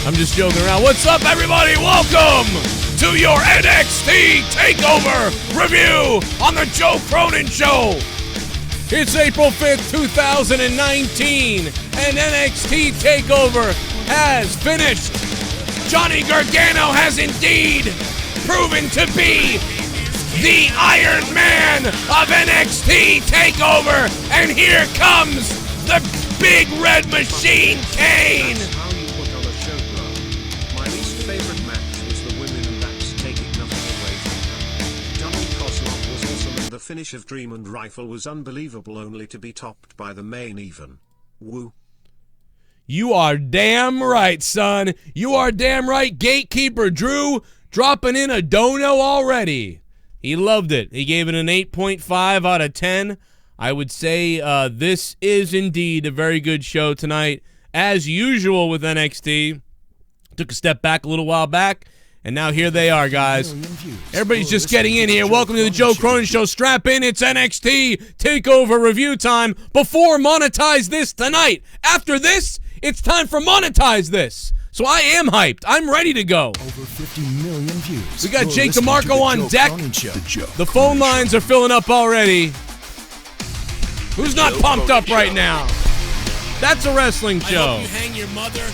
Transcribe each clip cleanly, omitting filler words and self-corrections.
I'm just joking around. What's up, everybody? Welcome to your NXT TAKEOVER review on the Joe Cronin Show. It's April 5th, 2019, and NXT TAKEOVER has finished. Johnny Gargano has indeed proven to be the Iron Man of NXT TAKEOVER, and here comes the Big Red Machine, Kane. The finish of Dream and Rifle was unbelievable, only to be topped by the main event. Woo. You are damn right, son. You are damn right. Gatekeeper Drew dropping in a dono already. He loved it. He gave it an 8.5 out of 10. I would say this is indeed a very good show tonight. As usual with NXT. Took a step back a little while back. And now here they are, guys. Everybody's just getting in here. Welcome to the Joe Cronin Show. Strap in. It's NXT TAKEOVER review time. Before Monetize This tonight. After this, it's time for Monetize This. So I am hyped. I'm ready to go. Over 50 million views. We got Jake DeMarco on deck. The phone lines are filling up already. Who's not pumped up right now? That's a wrestling show. I hope you hang your mother.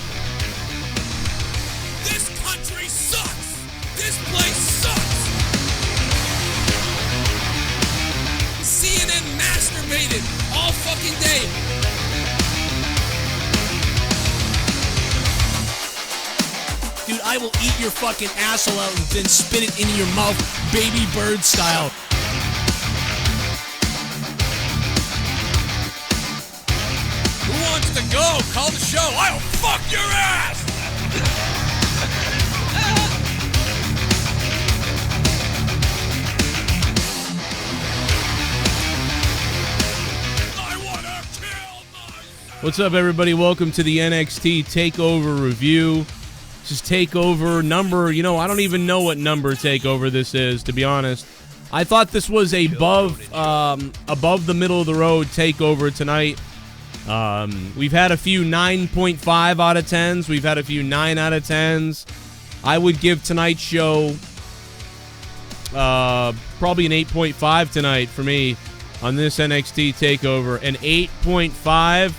This country sucks. This place sucks. CNN masturbated all fucking day. Dude, I will eat your fucking asshole out and then spit it into your mouth, baby bird style. Who wants to go? Call the show. I'll fuck your ass! What's up, everybody? Welcome to the NXT TAKEOVER review. This is TAKEOVER number, I don't even know what number TAKEOVER this is, to be honest. I thought this was above the middle of the road TAKEOVER tonight. We've had a few 9.5 out of 10s. We've had a few 9 out of 10s. I would give tonight's show probably an 8.5 tonight for me on this NXT TAKEOVER. An 8.5.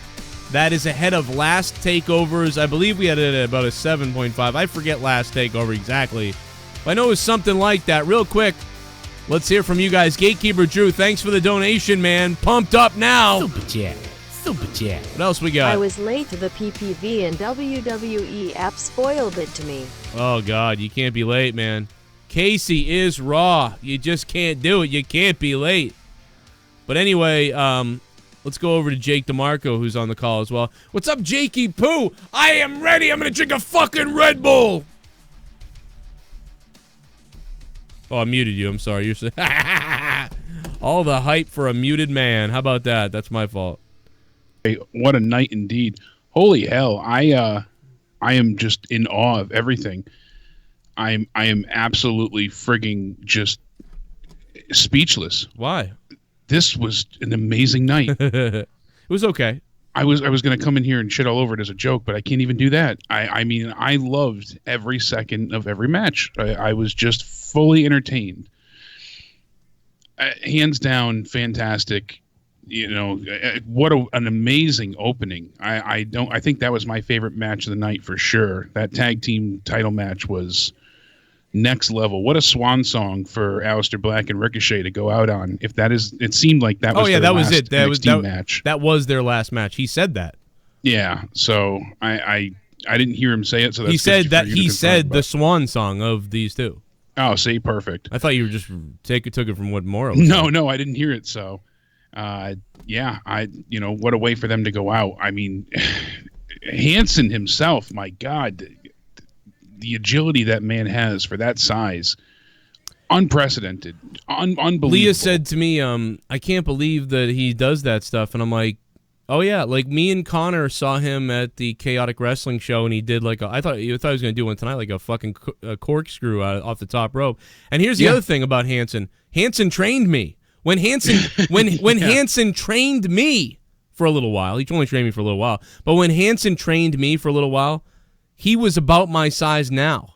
That is ahead of last TAKEOVERs. I believe we had it at about a 7.5. I forget last TAKEOVER exactly. But I know it was something like that. Real quick, let's hear from you guys. Gatekeeper Drew, thanks for the donation, man. Pumped up now. Super chat. Super chat. What else we got? I was late to the PPV and WWE app spoiled it to me. Oh, God, you can't be late, man. Casey is raw. You just can't do it. You can't be late. But anyway, let's go over to Jake DeMarco, who's on the call as well. What's up, Jakey Poo? I am ready. I'm going to drink a fucking Red Bull. Oh, I muted you. I'm sorry. You're all the hype for a muted man. How about that? That's my fault. Hey, what a night indeed. Holy hell. I am just in awe of everything. I am absolutely frigging just speechless. Why? This was an amazing night. It was okay. I was going to come in here and shit all over it as a joke, but I can't even do that. I mean, I loved every second of every match. I was just fully entertained. Hands down, fantastic. What an amazing opening. I think that was my favorite match of the night for sure. That tag team title match was next level. What a swan song for Aleister Black and Ricochet to go out on. If that is, it seemed like that was. Oh yeah, that was it. That NXT was match. That was their last match. He said that. Yeah. So I didn't hear him say it. So that's he said that he said the swan song of these two. Oh, see, perfect. I thought you were just took it from what Mora was saying. No, I didn't hear it. So, yeah, what a way for them to go out. I mean, Hanson himself, my God, the agility that man has for that size, unprecedented, unbelievable. Leah said to me, I can't believe that he does that stuff. And I'm like, oh, yeah, like me and Connor saw him at the Chaotic Wrestling show, and he did like I thought he was going to do one tonight, like a fucking corkscrew off the top rope. And here's the other thing about Hanson. Hanson trained me. When Hanson Hanson trained me for a little while, he only trained me for a little while, but when Hanson trained me for a little while, he was about my size now.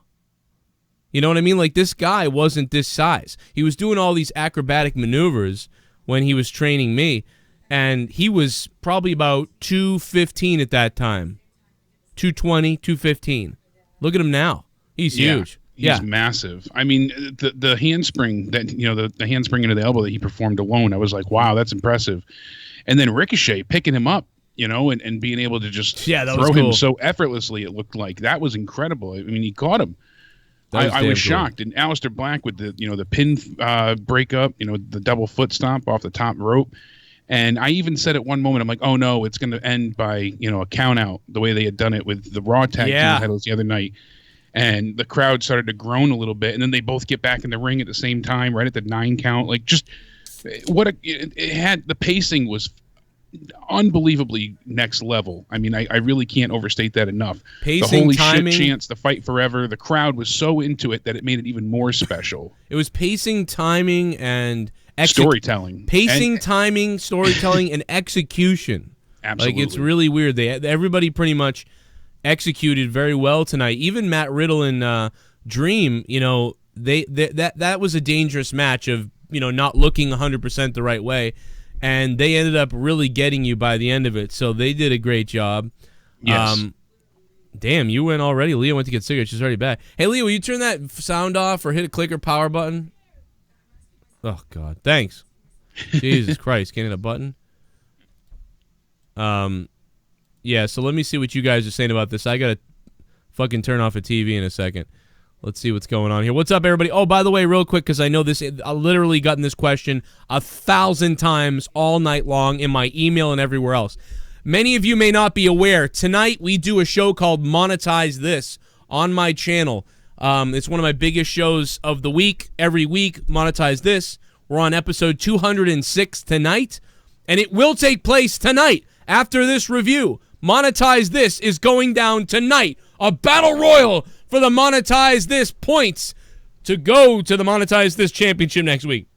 You know what I mean? Like, this guy wasn't this size. He was doing all these acrobatic maneuvers when he was training me, and he was probably about 215 at that time. 220, 215. Look at him now. He's huge. He's massive. I mean, the handspring that, the handspring into the elbow that he performed alone, I was like, wow, that's impressive. And then Ricochet picking him up, and being able to just throw him so effortlessly, it looked like. That was incredible. I mean, he caught him. I was shocked. And Aleister Black with the pin breakup, the double foot stomp off the top rope. And I even said at one moment, I'm like, oh no, it's going to end by, a count out, the way they had done it with the Raw tag team titles the other night. And the crowd started to groan a little bit, and then they both get back in the ring at the same time, right at the 9 count. Like, just it had, the pacing was unbelievably next level. I mean, I really can't overstate that enough. Pacing, the holy timing, shit chance, the fight forever. The crowd was so into it that it made it even more special. It was pacing, timing, and storytelling. Pacing, timing, storytelling, and execution. Absolutely. Like, it's really weird. Everybody pretty much executed very well tonight. Even Matt Riddle and Dream, that was a dangerous match of, not looking 100% the right way, and they ended up really getting you by the end of it. So they did a great job. Yes. Damn, you went already. Leah went to get cigarettes. She's already back. Hey, Leah, will you turn that sound off or hit a click or power button? Oh, God. Thanks. Jesus Christ. Can't hit a button? Yeah, so let me see what you guys are saying about this. I got to fucking turn off a TV in a second. Let's see what's going on here. What's up, everybody? Oh, by the way, real quick, because I know this, I literally gotten this question 1,000 times all night long in my email and everywhere else. Many of you may not be aware. Tonight, we do a show called Monetize This on my channel. It's one of my biggest shows of the week. Every week, Monetize This. We're on episode 206 tonight, and it will take place tonight after this review. Monetize This is going down tonight. A battle royal for the Monetize This points to go to the Monetize This championship next week.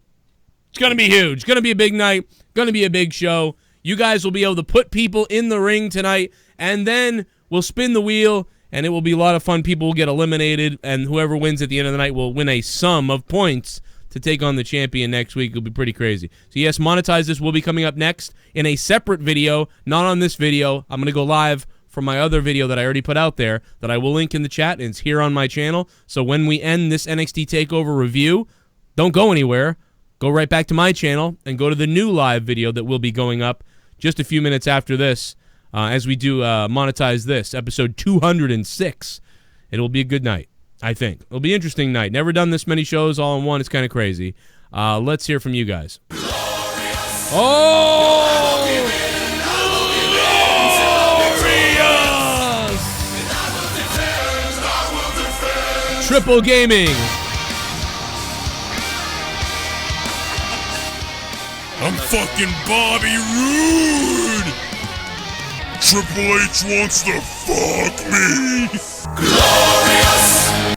It's going to be huge. It's going to be a big night. Going to be a big show. You guys will be able to put people in the ring tonight, and then we'll spin the wheel, and it will be a lot of fun. People will get eliminated, and whoever wins at the end of the night will win a sum of points to take on the champion next week. It'll be pretty crazy. So yes, Monetize This will be coming up next in a separate video, not on this video. I'm going to go live from my other video that I already put out there that I will link in the chat, and it's here on my channel. So when we end this NXT TakeOver review, don't go anywhere. Go right back to my channel and go to the new live video that will be going up just a few minutes after this as we do Monetize This, episode 206. It'll be a good night, I think. It'll be an interesting night. Never done this many shows all in one. It's kind of crazy. Let's hear from you guys. Glorious. Oh! Glorious! Triple Gaming. I'm fucking Bobby Roode! Triple H wants to fuck me! Glorious!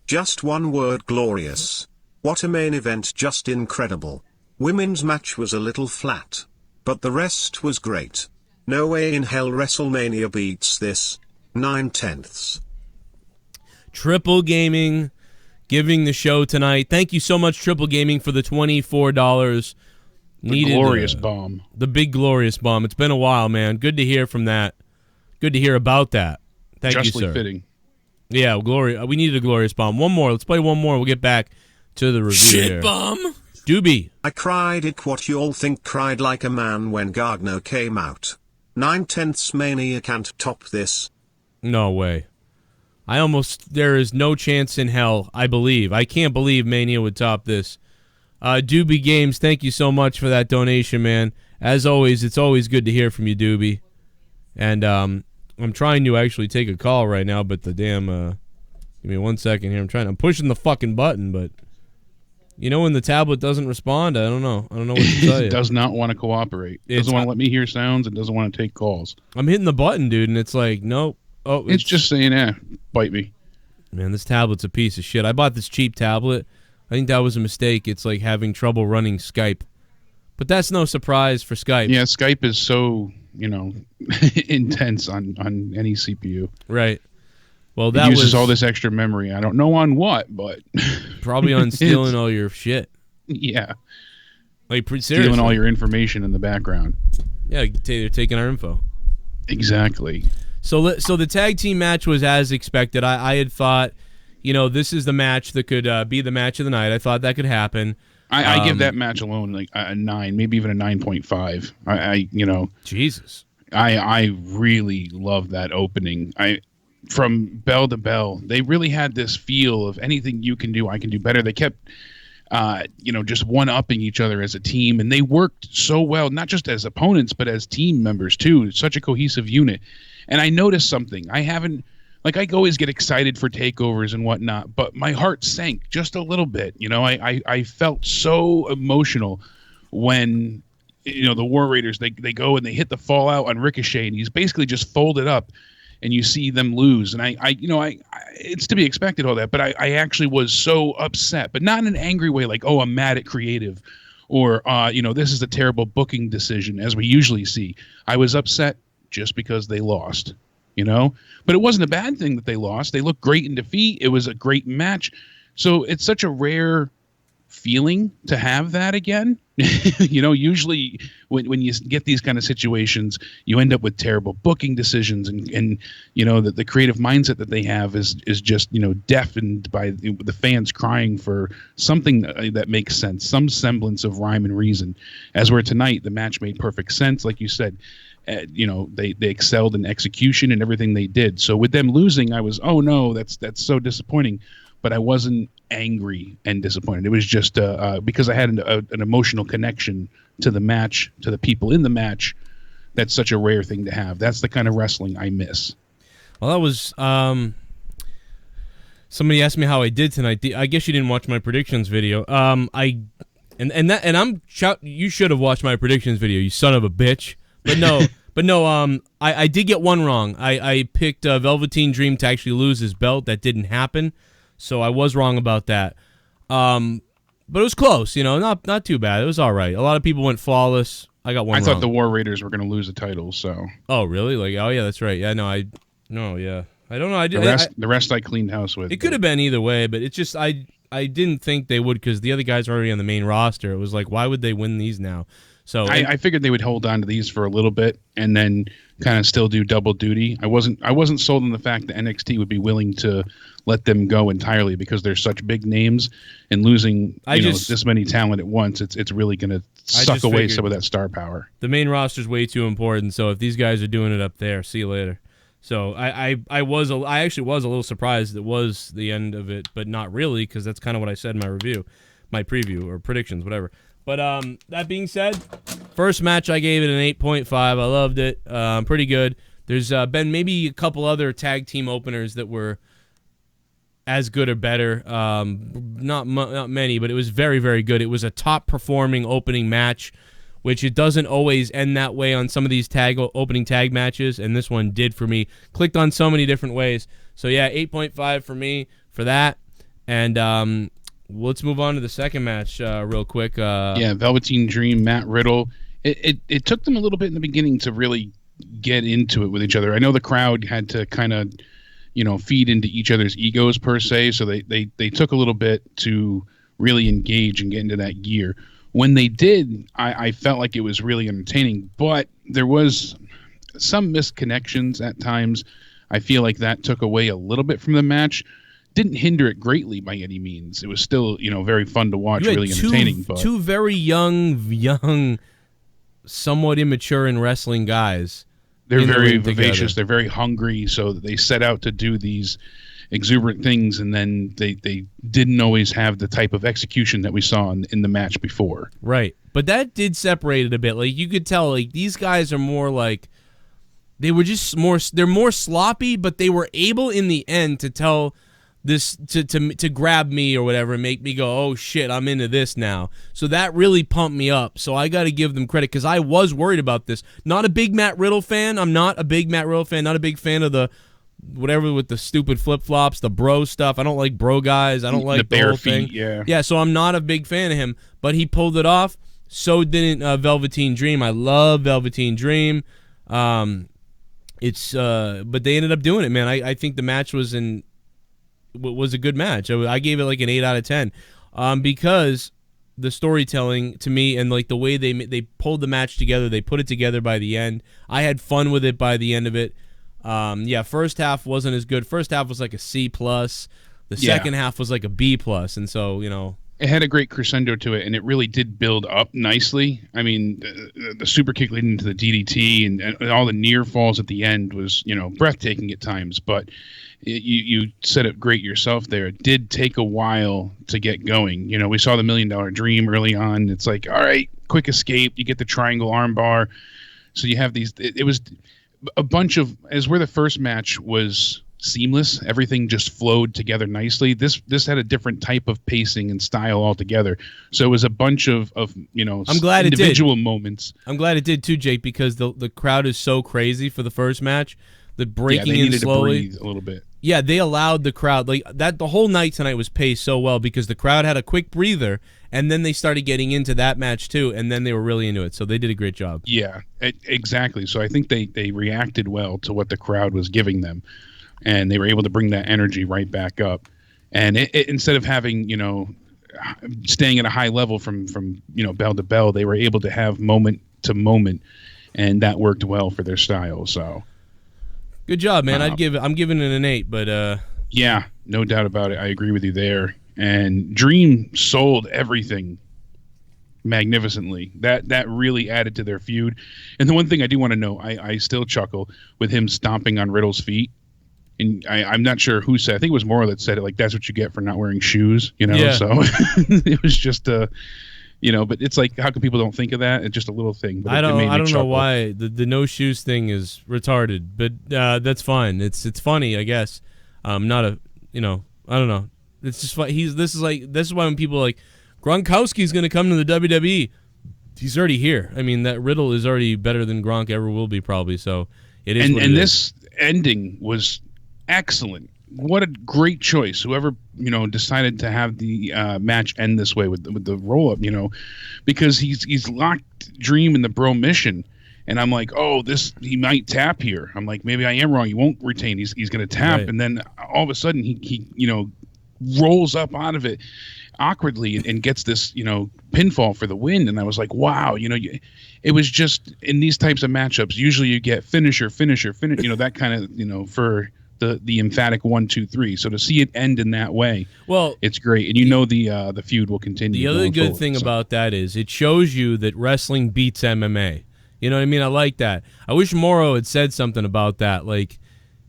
Just one word: glorious. What a main event, just incredible. Women's match was a little flat, but the rest was great. No way in hell WrestleMania beats this. 9/10. Triple Gaming giving the show tonight. Thank you so much, Triple Gaming, for the $24. The glorious bomb. The big glorious bomb. It's been a while, man. Good to hear from that. Good to hear about that. Thank you, sir. Fitting. Yeah, we needed a glorious bomb. One more. Let's play one more. We'll get back to the review. Shit bomb. Doobie. I cried it what you all think cried like a man when Gargano came out. 9/10 Mania can't top this. No way. There is no chance in hell, I believe. I can't believe Mania would top this. Doobie Games, thank you so much for that donation, man. As always, it's always good to hear from you, Doobie. And I'm trying to actually take a call right now, but the damn give me 1 second here. I'm pushing the fucking button, but when the tablet doesn't respond, I don't know. I don't know what to tell you. It does not want to cooperate. It doesn't want to let me hear sounds. It doesn't want to take calls. I'm hitting the button, dude, and it's like, nope. Oh, it's just saying, bite me. Man, this tablet's a piece of shit. I bought this cheap tablet. I think that was a mistake. It's like having trouble running Skype. But that's no surprise for Skype. Yeah, Skype is so intense on any CPU. Right. Well, It that uses was all this extra memory. I don't know on what, but probably on stealing all your shit. Yeah. Like, seriously. Stealing all your information in the background. Yeah, they're taking our info. Exactly. So the tag team match was as expected. I had thought, this is the match that could be the match of the night. I thought that could happen. I give that match alone like a 9, maybe even a 9.5. Jesus. I really love that opening. From bell to bell, they really had this feel of anything you can do, I can do better. They kept, just one-upping each other as a team, and they worked so well, not just as opponents, but as team members too. It's such a cohesive unit. And I noticed something. I always get excited for takeovers and whatnot, but my heart sank just a little bit. I felt so emotional when, the War Raiders, they go and they hit the fallout on Ricochet, and he's basically just folded up, and you see them lose. And it's to be expected, all that, but I actually was so upset, but not in an angry way, like, oh, I'm mad at creative, or, this is a terrible booking decision, as we usually see. I was upset just because they lost, but it wasn't a bad thing that they lost. They looked great in defeat. It was a great match. So it's such a rare feeling to have that again. Usually when you get these kind of situations, you end up with terrible booking decisions, and the creative mindset that they have is just, deafened by the fans crying for something that makes sense, some semblance of rhyme and reason. As where tonight, the match made perfect sense. Like you said, they excelled in execution and everything they did. So with them losing, I was, oh no, that's so disappointing. But I wasn't angry and disappointed. It was just because I had an emotional connection to the match, to the people in the match. That's such a rare thing to have. That's the kind of wrestling I miss. Well, that was somebody asked me how I did tonight. I guess you didn't watch my predictions video. You should have watched my predictions video, you son of a bitch. But no, I did get one wrong. I picked Velveteen Dream to actually lose his belt. That didn't happen. So I was wrong about that. But it was close, not too bad. It was all right. A lot of people went flawless. I got one wrong. I thought the War Raiders were going to lose the title, so. Oh, really? Oh, yeah, that's right. Yeah, yeah. I don't know. The rest I cleaned house with. It could have been either way, but it's just I didn't think they would, because the other guys are already on the main roster. It was like, why would they win these now? So I figured they would hold on to these for a little bit and then kind of still do double duty. I wasn't sold on the fact that NXT would be willing to let them go entirely, because they're such big names, and losing this many talent at once, it's really going to suck away some of that star power. The main roster's way too important, so if these guys are doing it up there, see you later. So I actually was a little surprised it was the end of it, but not really, because that's kind of what I said in my preview or predictions, whatever. But that being said, first match I gave it an 8.5. I loved it. Pretty good. There's been maybe a couple other tag team openers that were as good or better. Not many, but it was very, very good. It was a top-performing opening match, which it doesn't always end that way on some of these opening tag matches, and this one did for me. Clicked on so many different ways. So, yeah, 8.5 for me for that. And let's move on to the second match real quick. Velveteen Dream, Matt Riddle. It took them a little bit in the beginning to really get into it with each other. I know the crowd had to kind of, feed into each other's egos per se, so they took a little bit to really engage and get into that gear. When they did, I felt like it was really entertaining, but there was some misconnections at times. I feel like that took away a little bit from the match. Didn't hinder it greatly by any means. It was still, very fun to watch, really entertaining. But two very young, somewhat immature in wrestling guys. They're very vivacious. They're very hungry, so they set out to do these exuberant things, and then they didn't always have the type of execution that we saw in the match before. Right, but that did separate it a bit. Like, you could tell, like, these guys are more like, they were just they're more sloppy, but they were able in the end to tell this to grab me or whatever and make me go, oh shit, I'm into this now. So that really pumped me up. So I got to give them credit, because I was worried about this. Not a big Matt Riddle fan. I'm not a big Matt Riddle fan. Not a big fan of the whatever with the stupid flip-flops, the bro stuff. I don't like bro guys. I don't like the bare whole feet, thing. Yeah, so I'm not a big fan of him, but he pulled it off. So didn't Velveteen Dream. I love Velveteen Dream. It's but they ended up doing it, man. I think the match was a good match. I gave it like an 8 out of 10, because the storytelling to me and like the way they pulled the match together, they put it together by the end. I had fun with it by the end of it. First half wasn't as good. First half was like a C+. The second half was like a B+, and so, you know. It had a great crescendo to it, and it really did build up nicely. I mean, the super kick leading into the DDT and all the near falls at the end was, you know, breathtaking at times. But you said it great yourself there. It did take a while to get going. You know, we saw the $1 Million Dream early on. It's like, all right, quick escape. You get the triangle armbar. So you have these. It was a bunch of, as where the first match was seamless, everything just flowed together nicely. This had a different type of pacing and style altogether. So it was a bunch of you know, I'm glad individual moments. I'm glad it did too, Jake, because the crowd is so crazy for the first match. The breaking in slowly, to breathe a little bit. Yeah, they allowed the crowd like that. The whole night tonight was paced so well because the crowd had a quick breather, and then they started getting into that match too, and then they were really into it. So they did a great job. Yeah, exactly. So I think they reacted well to what the crowd was giving them, and they were able to bring that energy right back up. And instead of having, you know, staying at a high level from you know, bell to bell, they were able to have moment to moment, and that worked well for their style. So. Good job, man. I'm giving it an 8, but yeah, no doubt about it. I agree with you there. And Dream sold everything magnificently. That really added to their feud. And the one thing I do want to know, I still chuckle with him stomping on Riddle's feet. And I'm not sure who said. I think it was Moro that said it. Like, that's what you get for not wearing shoes. You know. Yeah. So it was just you know, but it's like, how come people don't think of that? It's just a little thing. But I don't know why the no shoes thing is retarded, but that's fine. It's funny, I guess. Not a, you know, I don't know. It's just this is why when people are like, Gronkowski's going to come to the WWE, he's already here. I mean, that Riddle is already better than Gronk ever will be, probably. So it is. And this ending was excellent. What a great choice. Whoever, you know, decided to have the match end this way with the roll up, you know, because he's locked Dream in the bro mission, and I'm like, oh, he might tap here. I'm like, maybe I am wrong. He won't retain. He's going to tap, right. And then all of a sudden he you know, rolls up out of it awkwardly and gets this, you know, pinfall for the win. And I was like, wow, you know, it was just in these types of matchups. Usually you get finisher, you know, that kind of, you know, for the emphatic 1, 2, 3. So to see it end in that way, well, it's great, and you know the feud will continue. The other good thing about that is it shows you that wrestling beats MMA. You know what I mean? I like that. I wish Moro had said something about that, like,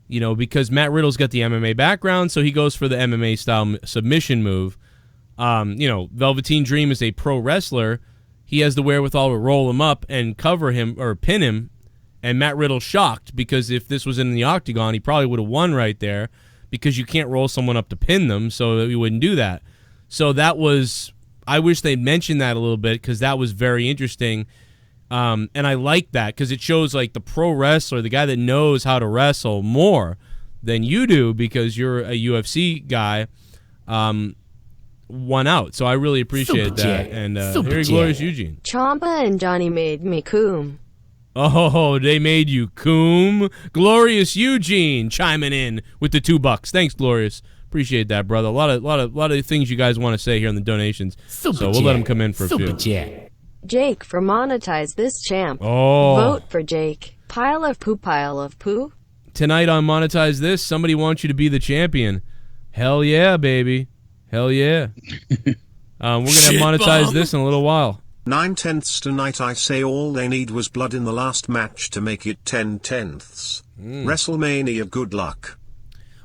you know, because Matt Riddle's got the MMA background, so he goes for the MMA style submission move. You know, Velveteen Dream is a pro wrestler. He has the wherewithal to roll him up and cover him or pin him. And Matt Riddle's shocked because if this was in the octagon, he probably would have won right there because you can't roll someone up to pin them, so he wouldn't do that. So that was, I wish they'd mentioned that a little bit because that was very interesting. And I like that because it shows like the pro wrestler, the guy that knows how to wrestle more than you do because you're a UFC guy, won out. So I really appreciate that. And here, Glorious Eugene. Champa and Johnny made me coom. Oh, they made you coom. Glorious Eugene chiming in with the $2. Thanks, Glorious. Appreciate that, brother. A lot of things you guys want to say here in the donations. So we'll let them come in for a few. Jake for monetize this champ. Oh. Vote for Jake. Pile of poo. Tonight on Monetize This, somebody wants you to be the champion. Hell yeah, baby. Hell yeah. We're going to monetize this in a little while. 9/10 tonight. I say all they need was blood in the last match to make it 10/10. Wrestlemania, good luck.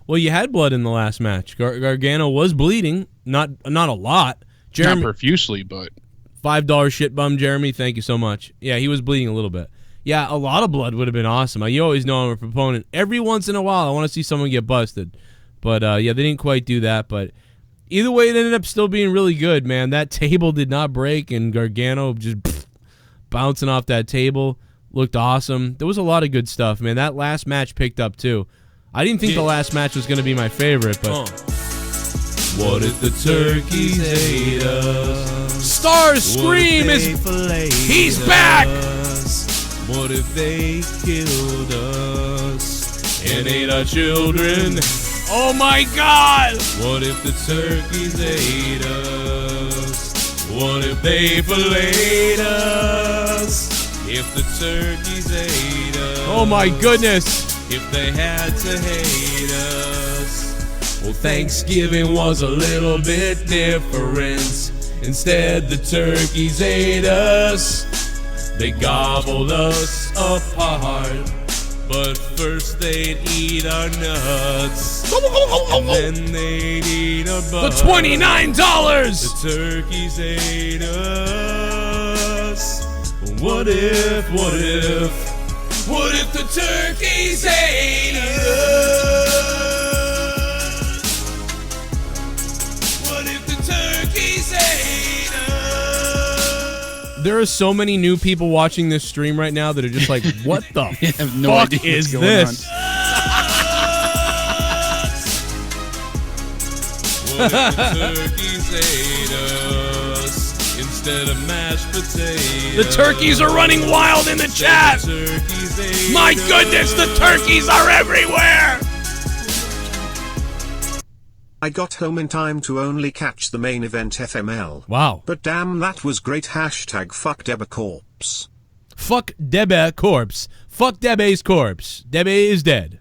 Well, you had blood in the last match. Gargano was bleeding, not a lot. Jeremy, not profusely, but $5 shit bum Jeremy, thank you so much. Yeah, he was bleeding a little bit. Yeah, a lot of blood would have been awesome. You always know I'm a proponent. Every once in a while, I want to see someone get busted. But yeah, they didn't quite do that, but either way, it ended up still being really good, man. That table did not break, and Gargano just bouncing off that table looked awesome. There was a lot of good stuff, man. That last match picked up, too. I didn't think the last match was going to be my favorite, but... What if the turkeys ate us? Stars Scream is... He's back! What if they killed us and ate our children? Oh my God! What if the turkeys ate us? What if they filleted us? If the turkeys ate us? Oh my goodness! If they had to hate us? Well, Thanksgiving was a little bit different. Instead, the turkeys ate us. They gobbled us apart. But first they'd eat our nuts, and then they'd eat our butts. For $29! The turkeys ate us. What if the turkeys ate us? What if the turkeys ate us? There are so many new people watching this stream right now that are just like, what the have no fuck idea is what's going this? What if the turkeys ate us instead of mashed potatoes? The turkeys are running wild in the chat. My goodness, the turkeys are everywhere. I got home in time to only catch the main event FML. Wow. But damn, that was great. Hashtag fuck Deba corpse. Fuck Debe corpse. Fuck Debe's corpse. Debe is dead.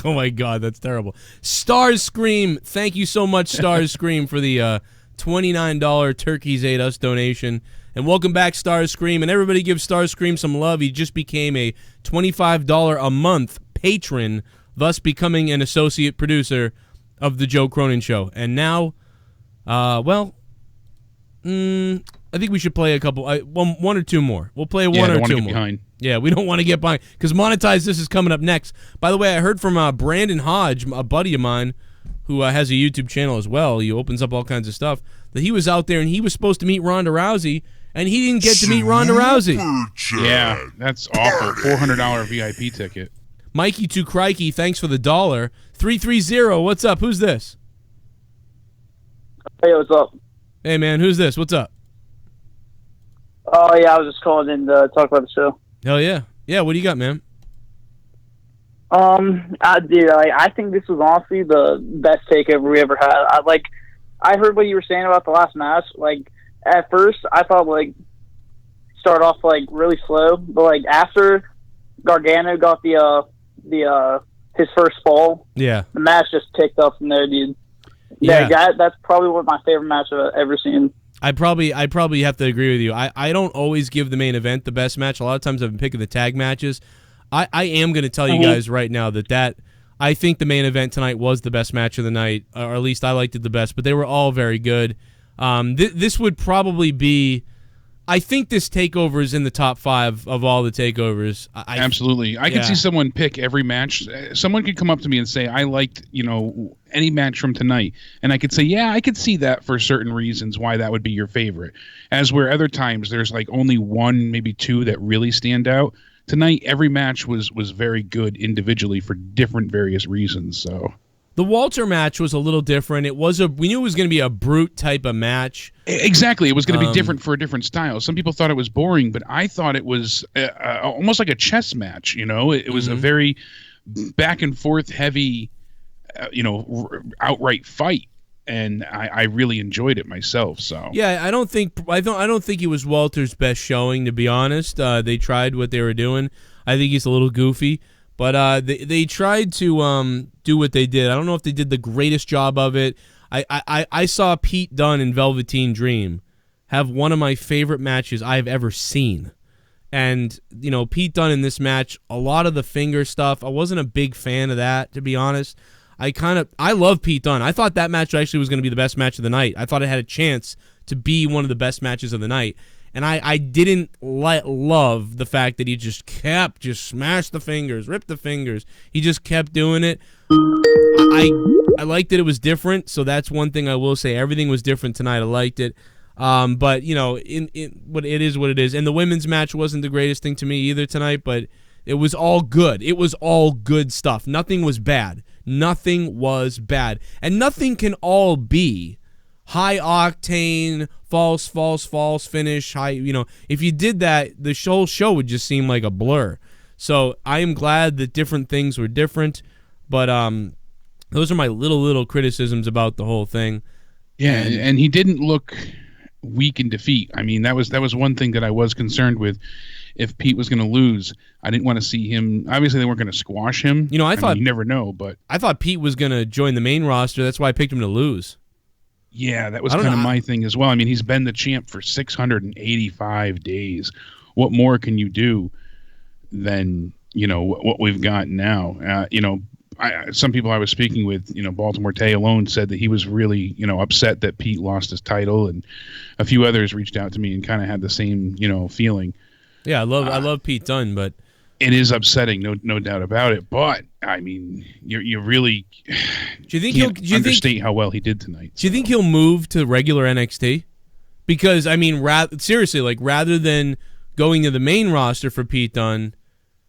Oh my God, that's terrible. Stars Scream, thank you so much, Stars Scream, for the $29 Turkeys Ate Us donation. And welcome back, Stars Scream. And everybody give Stars Scream some love. He just became a $25 a month patron, thus becoming an associate producer of the Joe Cronin Show. And now, I think we should play a couple, one or two more. We'll play one or two more. Behind. Yeah, we don't want to get behind, because Monetize This is coming up next. By the way, I heard from Brandon Hodge, a buddy of mine, who has a YouTube channel as well. He opens up all kinds of stuff, that he was out there and he was supposed to meet Ronda Rousey, and he didn't get to meet Ronda Rousey. Yeah, that's awful. $400 VIP ticket. Mikey to Crikey, thanks for the $1. 330, what's up? Who's this? Hey, what's up? Hey, man, who's this? What's up? Oh, yeah, I was just calling in to talk about the show. Hell yeah. Yeah, what do you got, man? I think this was honestly the best takeover we ever had. I heard what you were saying about the last match. Like, at first, I thought, start off, really slow. But, after Gargano got his first fall, yeah, the match just ticked up from there, dude. Yeah. That's probably one of my favorite matches I've ever seen. I probably have to agree with you. I don't always give the main event the best match. A lot of times I've been picking the tag matches. I am going to tell you guys right now that I think the main event tonight was the best match of the night, or at least I liked it the best, but they were all very good. This would probably be, I think this takeover is in the top 5 of all the takeovers. Absolutely. I could see someone pick every match. Someone could come up to me and say, I liked, any match from tonight. And I could say, yeah, I could see that for certain reasons why that would be your favorite. As where other times there's only one, maybe two that really stand out. Tonight, every match was very good individually for different various reasons. So the Walter match was a little different. We knew it was going to be a brute type of match. Exactly. It was going to be different for a different style. Some people thought it was boring, but I thought it was almost like a chess match. It was a very back and forth heavy, outright fight. And I really enjoyed it myself. So yeah, I don't think it was Walter's best showing, to be honest. They tried what they were doing. I think he's a little goofy, but they tried to do what they did. I don't know if they did the greatest job of it. I saw Pete Dunne in Velveteen Dream have one of my favorite matches I've ever seen. And, Pete Dunne in this match, a lot of the finger stuff, I wasn't a big fan of that, to be honest. I love Pete Dunne. I thought that match actually was going to be the best match of the night. I thought it had a chance to be one of the best matches of the night. And I didn't love the fact that he just smashed the fingers, ripped the fingers. He just kept doing it. I liked that it was different, so that's one thing I will say. Everything was different tonight. I liked it. But, what it is what it is. And the women's match wasn't the greatest thing to me either tonight, but it was all good. It was all good stuff. Nothing was bad. Nothing was bad. And nothing can all be high octane, false finish, high, if you did that, the whole show would just seem like a blur. So I am glad that different things were different, but those are my little criticisms about the whole thing. Yeah, and he didn't look weak in defeat. I mean, that was one thing that I was concerned with. If Pete was going to lose, I didn't want to see him. Obviously, they weren't going to squash him. I thought you never know, but I thought Pete was going to join the main roster. That's why I picked him to lose. Yeah, that was kind of my thing as well. I mean, he's been the champ for 685 days. What more can you do than what we've got now? Some people I was speaking with, Baltimore Tay alone said that he was really, upset that Pete lost his title, and a few others reached out to me and kind of had the same, feeling. Yeah, I love Pete Dunne, but it is upsetting, no doubt about it. But I mean, you really understate how well he did tonight. Do you think he'll move to regular NXT? Because I mean, seriously, like rather than going to the main roster for Pete Dunne,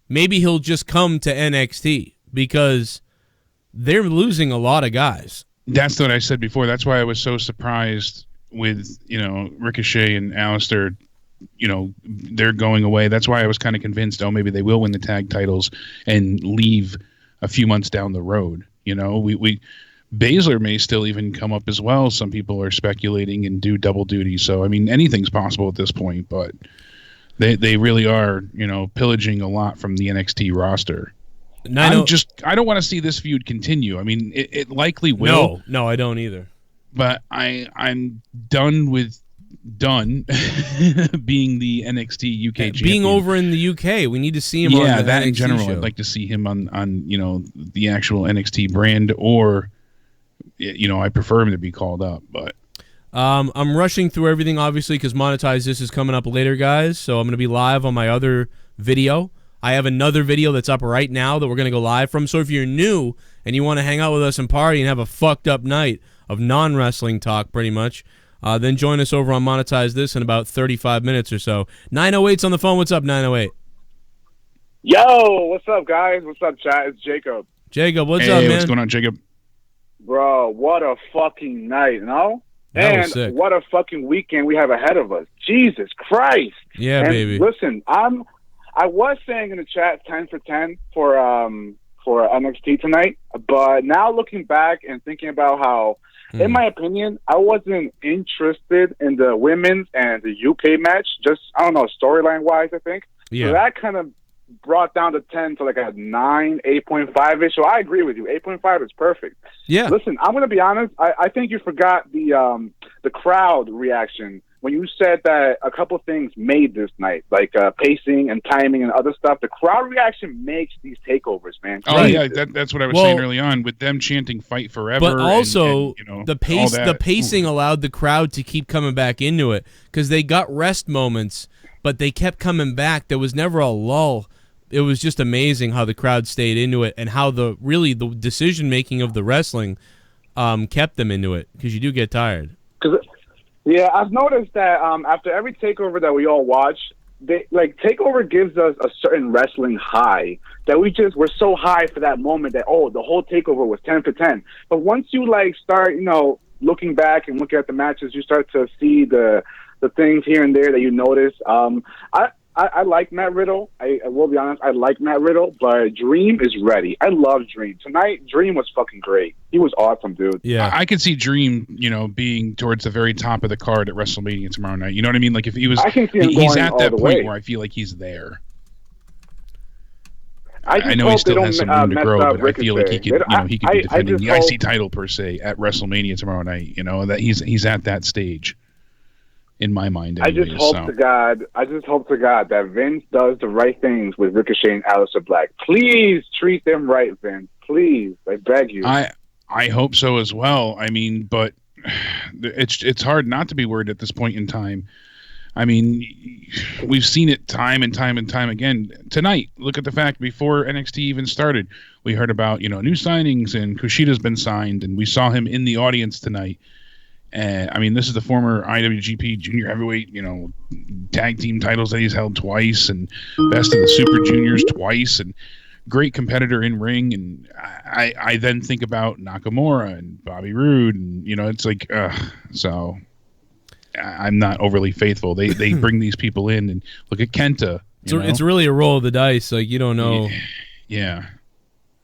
maybe he'll just come to NXT because they're losing a lot of guys. That's what I said before. That's why I was so surprised with Ricochet and Alistair. They're going away. That's why I was kind of convinced, maybe they will win the tag titles and leave a few months down the road. Baszler may still even come up as well. Some people are speculating and do double duty. So, I mean, anything's possible at this point, but they really are, pillaging a lot from the NXT roster. I don't want to see this feud continue. I mean, it likely will. No, I don't either. But I'm done with being the NXT UK champion. Being over in the UK, we need to see him. Yeah, on that NXT in general. show. I'd like to see him on the actual NXT brand, or I prefer him to be called up. But I'm rushing through everything, obviously, because Monetize This is coming up later, guys. So I'm going to be live on my other video. I have another video that's up right now that we're going to go live from. So if you're new and you want to hang out with us and party and have a fucked up night of non-wrestling talk, pretty much, then join us over on Monetize This in about 35 minutes or so. 908's on the phone. What's up, 908? Yo, what's up, guys? What's up, chat? It's Jacob. Jacob, what's up, man? What's going on, Jacob? Bro, what a fucking night, no? That was sick. What a fucking weekend we have ahead of us. Jesus Christ. Yeah, and baby. Listen, I was saying in the chat 10 for 10 for NXT tonight, but now looking back and thinking about how, in my opinion, I wasn't interested in the women's and the UK match. Just, I don't know, storyline-wise, I think. Yeah. So that kind of brought down to 10 to like a 9, 8.5-ish. So I agree with you. 8.5 is perfect. Yeah. Listen, I'm going to be honest. I think you forgot the crowd reaction when you said that a couple things made this night, like pacing and timing and other stuff. The crowd reaction makes these takeovers, man. Oh, yeah, that's what I was saying early on with them chanting "Fight Forever." But also, and the pacing allowed the crowd to keep coming back into it because they got rest moments, but they kept coming back. There was never a lull. It was just amazing how the crowd stayed into it and how the decision making of the wrestling kept them into it, because you do get tired. Yeah, I've noticed that after every takeover that we all watch, takeover gives us a certain wrestling high that we're so high for that moment that the whole takeover was 10 for 10. But once you start looking back and looking at the matches, you start to see the things here and there that you notice. I like Matt Riddle. I will be honest, I like Matt Riddle, but Dream is ready. I love Dream. Tonight, Dream was fucking great. He was awesome, dude. Yeah. I could see Dream, being towards the very top of the card at WrestleMania tomorrow night. You know what I mean? Like if he was, he's at that point where I feel like he's there. I know he still has some room to grow, but I feel like he could, he could be defending the IC title per se at WrestleMania tomorrow night. That he's at that stage. In my mind, anyways, I just hope to God that Vince does the right things with Ricochet and Aleister Black. Please treat them right, Vince. Please, I beg you. I hope so as well. I mean, but it's hard not to be worried at this point in time. I mean, we've seen it time and time and time again. Tonight, look at the fact before NXT even started, we heard about new signings, and Kushida's been signed, and we saw him in the audience tonight. And I mean, this is the former IWGP Junior Heavyweight, tag team titles that he's held twice, and Best of the Super Juniors twice, and great competitor in ring, and I then think about Nakamura and Bobby Roode, and it's like, so I'm not overly faithful. They bring these people in, and look at Kenta. It's really a roll of the dice. Like, you don't know. Yeah.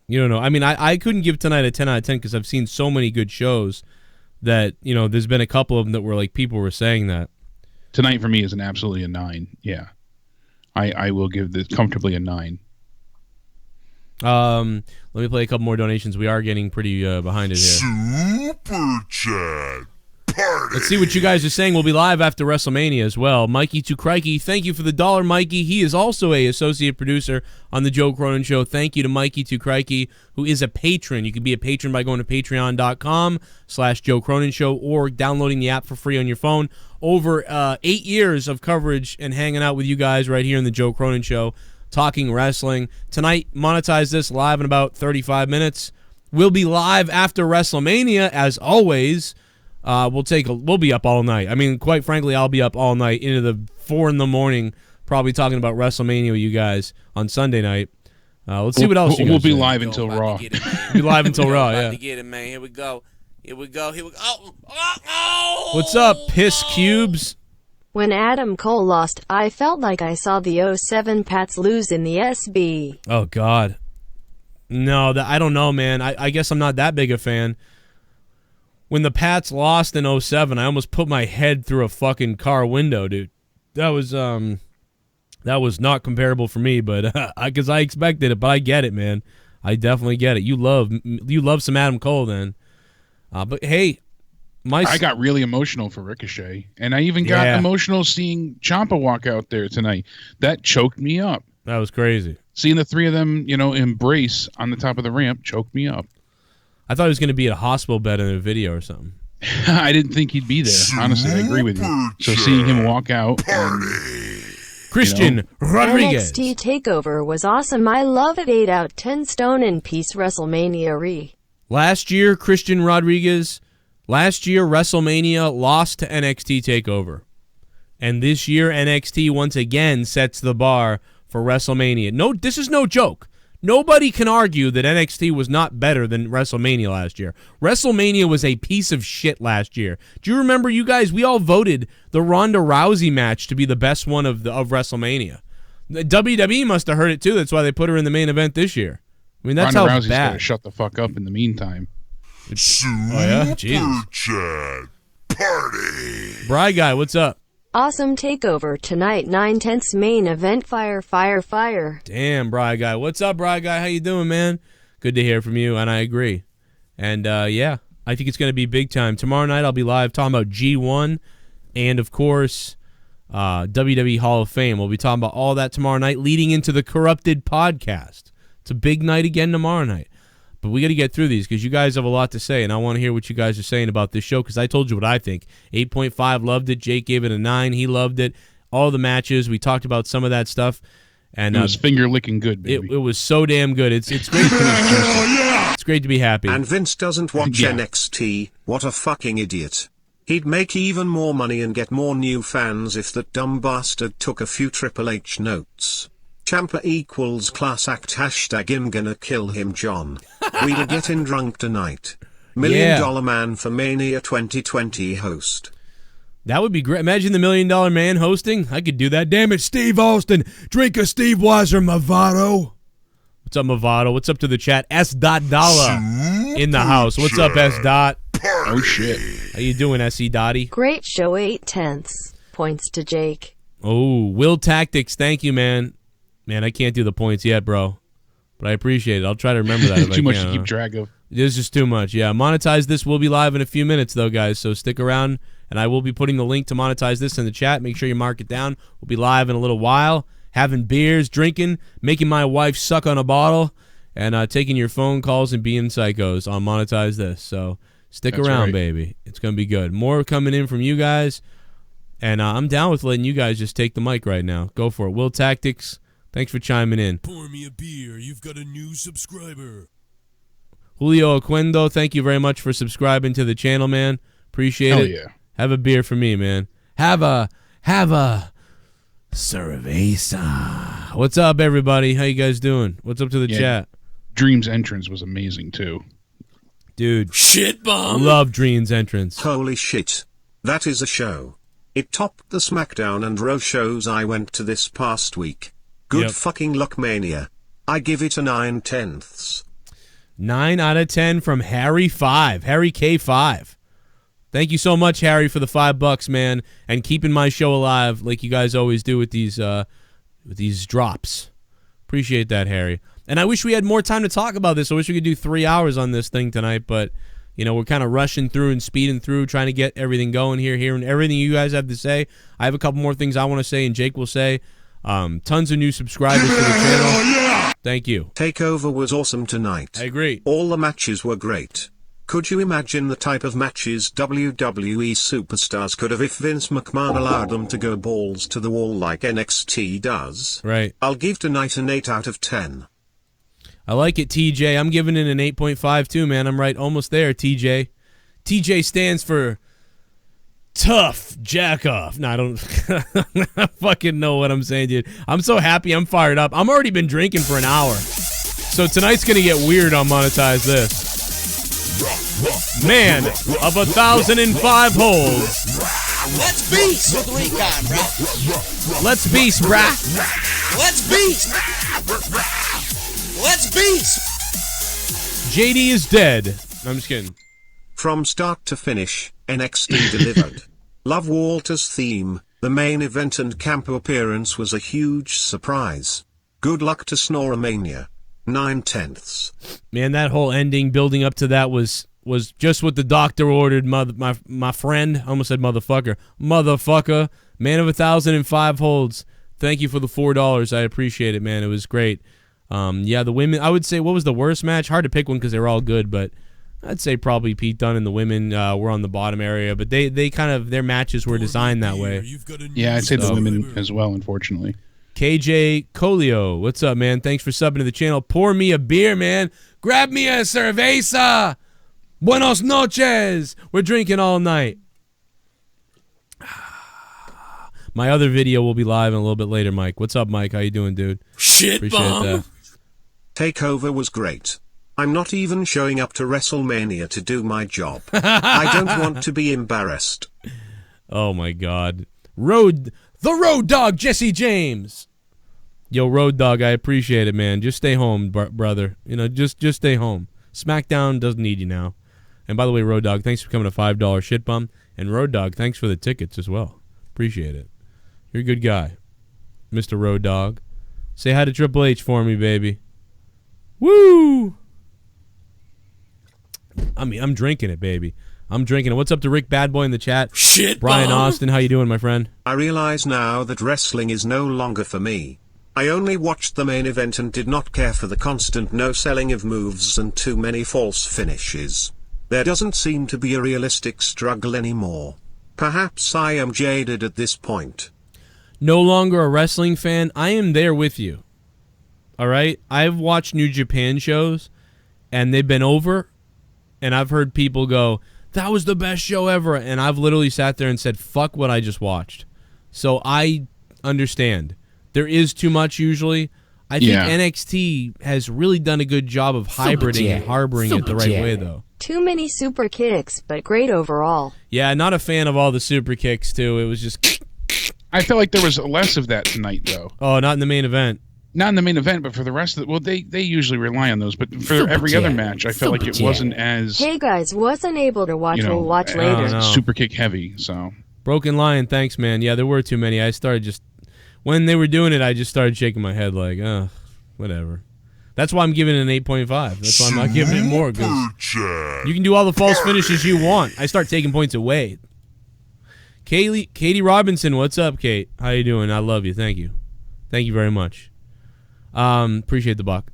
You don't know. I mean, I couldn't give tonight a 10 out of 10 because I've seen so many good shows that, there's been a couple of them that were like, people were saying that. Tonight for me is absolutely a 9. Yeah. I will give this comfortably a 9. Let me play a couple more donations. We are getting pretty behind it here. Super chat. Party. Let's see what you guys are saying. We'll be live after WrestleMania as well. Mikey to Crikey, thank you for the $1, Mikey. He is also a associate producer on the Joe Cronin Show. Thank you to Mikey to Crikey, who is a patron. You can be a patron by going to patreon.com/Joe Cronin Show or downloading the app for free on your phone. Over 8 years of coverage and hanging out with you guys right here in the Joe Cronin Show, talking wrestling. Tonight, monetize this live in about 35 minutes. We'll be live after WrestleMania, as always. We'll be up all night. I mean, quite frankly, I'll be up all night into the 4 a.m, probably talking about WrestleMania with you guys on Sunday night. Let's see what else you guys We'll be say. live until Raw. We'll be live until Raw, yeah. To get it, man. Here we go. What's up, Piss Cubes? When Adam Cole lost, I felt like I saw the 07 Pats lose in the SB. Oh, God. No, I don't know, man. I guess I'm not that big a fan. When the Pats lost in 07, I almost put my head through a fucking car window, dude. That was not comparable for me, but because I expected it, but I get it, man. I definitely get it. You love some Adam Cole, then. But hey, I got really emotional for Ricochet, and I even got emotional seeing Ciampa walk out there tonight. That choked me up. That was crazy. Seeing the three of them, embrace on the top of the ramp choked me up. I thought he was going to be at a hospital bed in a video or something. I didn't think he'd be there. Honestly, I agree with you. So seeing him walk out. Christian Rodriguez. NXT TakeOver was awesome. I love it. 8 out 10 stone in peace. WrestleMania re. Last year, Christian Rodriguez. Last year, WrestleMania lost to NXT TakeOver. And this year, NXT once again sets the bar for WrestleMania. No, this is no joke. Nobody can argue that NXT was not better than WrestleMania last year. WrestleMania was a piece of shit last year. Do you remember, you guys, we all voted the Ronda Rousey match to be the best one of WrestleMania. The WWE must have heard it too. That's why they put her in the main event this year. I mean, that's Ronda how Rousey's bad. Gotta shut the fuck up in the meantime. Jesus. Chat. Party. Bry Guy, what's up? Awesome takeover tonight. 9/10 main event. Fire, fire, fire. Damn, Bry Guy. What's up, Bry Guy? How you doing, man? Good to hear from you, and I agree. And, yeah, I think it's going to be big time. Tomorrow night I'll be live talking about G1 and, of course, WWE Hall of Fame. We'll be talking about all that tomorrow night leading into the Corrupted podcast. It's a big night again tomorrow night. But we got to get through these because you guys have a lot to say, and I want to hear what you guys are saying about this show because I told you what I think. 8.5 loved it. Jake gave it a 9. He loved it. All the matches. We talked about some of that stuff. And it was finger-licking good, baby. It was so damn good. It's great. It's great to be happy. And Vince doesn't watch NXT. What a fucking idiot. He'd make even more money and get more new fans if that dumb bastard took a few Triple H notes. Ciampa equals class act. Hashtag I'm gonna kill him, John. We'll get in drunk tonight. $1 million Man for Mania 2020 host. That would be great. Imagine the $1 Million Man hosting. I could do that. Damn it, Steve Austin. Drink a Steve Weiser Movado. What's up, Movado? What's up to the chat? S. Dollar in the house. What's up, S. Dot? Oh, shit. How you doing, S.E. Dottie? Great show. 8/10. Points to Jake. Oh, Will Tactics. Thank you, man. Man, I can't do the points yet, bro. But I appreciate it. I'll try to remember that. Too much to keep track of. It's just too much. Yeah, monetize this. We'll be live in a few minutes, though, guys. So stick around, and I will be putting the link to monetize this in the chat. Make sure you mark it down. We'll be live in a little while, having beers, drinking, making my wife suck on a bottle, and taking your phone calls and being psychos on monetize this. So stick around, baby. It's going to be good. More coming in from you guys, and I'm down with letting you guys just take the mic right now. Go for it. Will Tactics. Thanks for chiming in. Pour me a beer. You've got a new subscriber. Julio Oquendo, thank you very much for subscribing to the channel, man. Appreciate it. Yeah. Have a beer for me, man. Have a cerveza. What's up, everybody? How you guys doing? What's up to the chat? Dream's entrance was amazing too. Dude. Shit bomb. Love Dream's entrance. Holy shit. That is a show. It topped the SmackDown and Raw shows I went to this past week. Good fucking luck, Mania. I give it a 9/10. 9 out of 10 from Harry 5. Harry K5. Thank you so much, Harry, for the $5, man, and keeping my show alive like you guys always do with these drops. Appreciate that, Harry. And I wish we had more time to talk about this. I wish we could do 3 hours on this thing tonight, but you know, we're kind of rushing through and speeding through, trying to get everything going here, hearing everything you guys have to say. I have a couple more things I want to say, and Jake will say. Tons of new subscribers to the channel. Thank you. TakeOver was awesome tonight. I agree. All the matches were great. Could you imagine the type of matches WWE superstars could have if Vince McMahon allowed them to go balls to the wall like NXT does? Right. I'll give tonight an 8 out of 10. I like it, TJ. I'm giving it an 8.5 too, man. I'm right almost there, TJ. TJ stands for tough jack off. No, I don't fucking know what I'm saying, dude. I'm so happy. I'm fired up. I'm already been drinking for an hour. So tonight's going to get weird on Monetize This. Man of 1,005 holes. Let's beast with recon, bruh. Let's beast, brah. Let's beast. Let's beast. JD is dead. I'm just kidding. From start to finish, NXT delivered. Love Walter's theme. The main event and camp appearance was a huge surprise. Good luck to Snoramania. 9/10. Man, that whole ending building up to that was just what the doctor ordered. My friend, I almost said motherfucker. Motherfucker. Man of 1,005 holds. Thank you for the $4. I appreciate it, man. It was great. Yeah, the women, I would say, what was the worst match? Hard to pick one because they were all good, but I'd say probably Pete Dunne and the women were on the bottom area, but they kind of, their matches were designed that way. Yeah, I'd say the women as well, unfortunately. KJ Colio, what's up, man? Thanks for subbing to the channel. Pour me a beer, man. Grab me a cerveza. Buenos noches. We're drinking all night. My other video will be live in a little bit later, Mike. What's up, Mike? How you doing, dude? Shit Appreciate bomb. that. TakeOver was great. I'm not even showing up to Wrestlemania to do my job. I don't want to be embarrassed. Oh, my God. The Road Dog, Jesse James. Yo, Road Dog, I appreciate it, man. Just stay home, brother. You know, just stay home. SmackDown doesn't need you now. And by the way, Road Dog, thanks for coming to $5 shit bum. And Road Dog, thanks for the tickets as well. Appreciate it. You're a good guy, Mr. Road Dog. Say hi to Triple H for me, baby. Woo! I mean, I'm drinking it, baby. I'm drinking it. What's up to Rick Badboy in the chat? Shit, Brian bomb. Austin, how you doing, my friend? I realize now that wrestling is no longer for me. I only watched the main event and did not care for the constant no-selling of moves and too many false finishes. There doesn't seem to be a realistic struggle anymore. Perhaps I am jaded at this point. No longer a wrestling fan. I am there with you. All right? I've watched New Japan shows, and they've been over, and I've heard people go, that was the best show ever, and I've literally sat there and said, fuck what I just watched. So I understand. There is too much usually. I think NXT has really done a good job of hybriding and harboring it the right way, though. Too many super kicks, but great overall. Yeah, not a fan of all the super kicks, too. It was just... I felt like there was less of that tonight, though. Oh, not in the main event. Not in the main event, but for the rest of the... Well, they usually rely on those, but for every other match, I felt like it wasn't as... Hey guys, wasn't able to watch, we'll watch later. Super kick heavy, so... Broken Lion, thanks, man. Yeah, there were too many. I started just... When they were doing it, I just started shaking my head like, whatever. That's why I'm giving it an 8.5. That's why I'm not giving it more. Cause you can do all the false finishes you want. I start taking points away. Katie Robinson, what's up, Kate? How you doing? I love you. Thank you. Thank you very much. Appreciate the buck.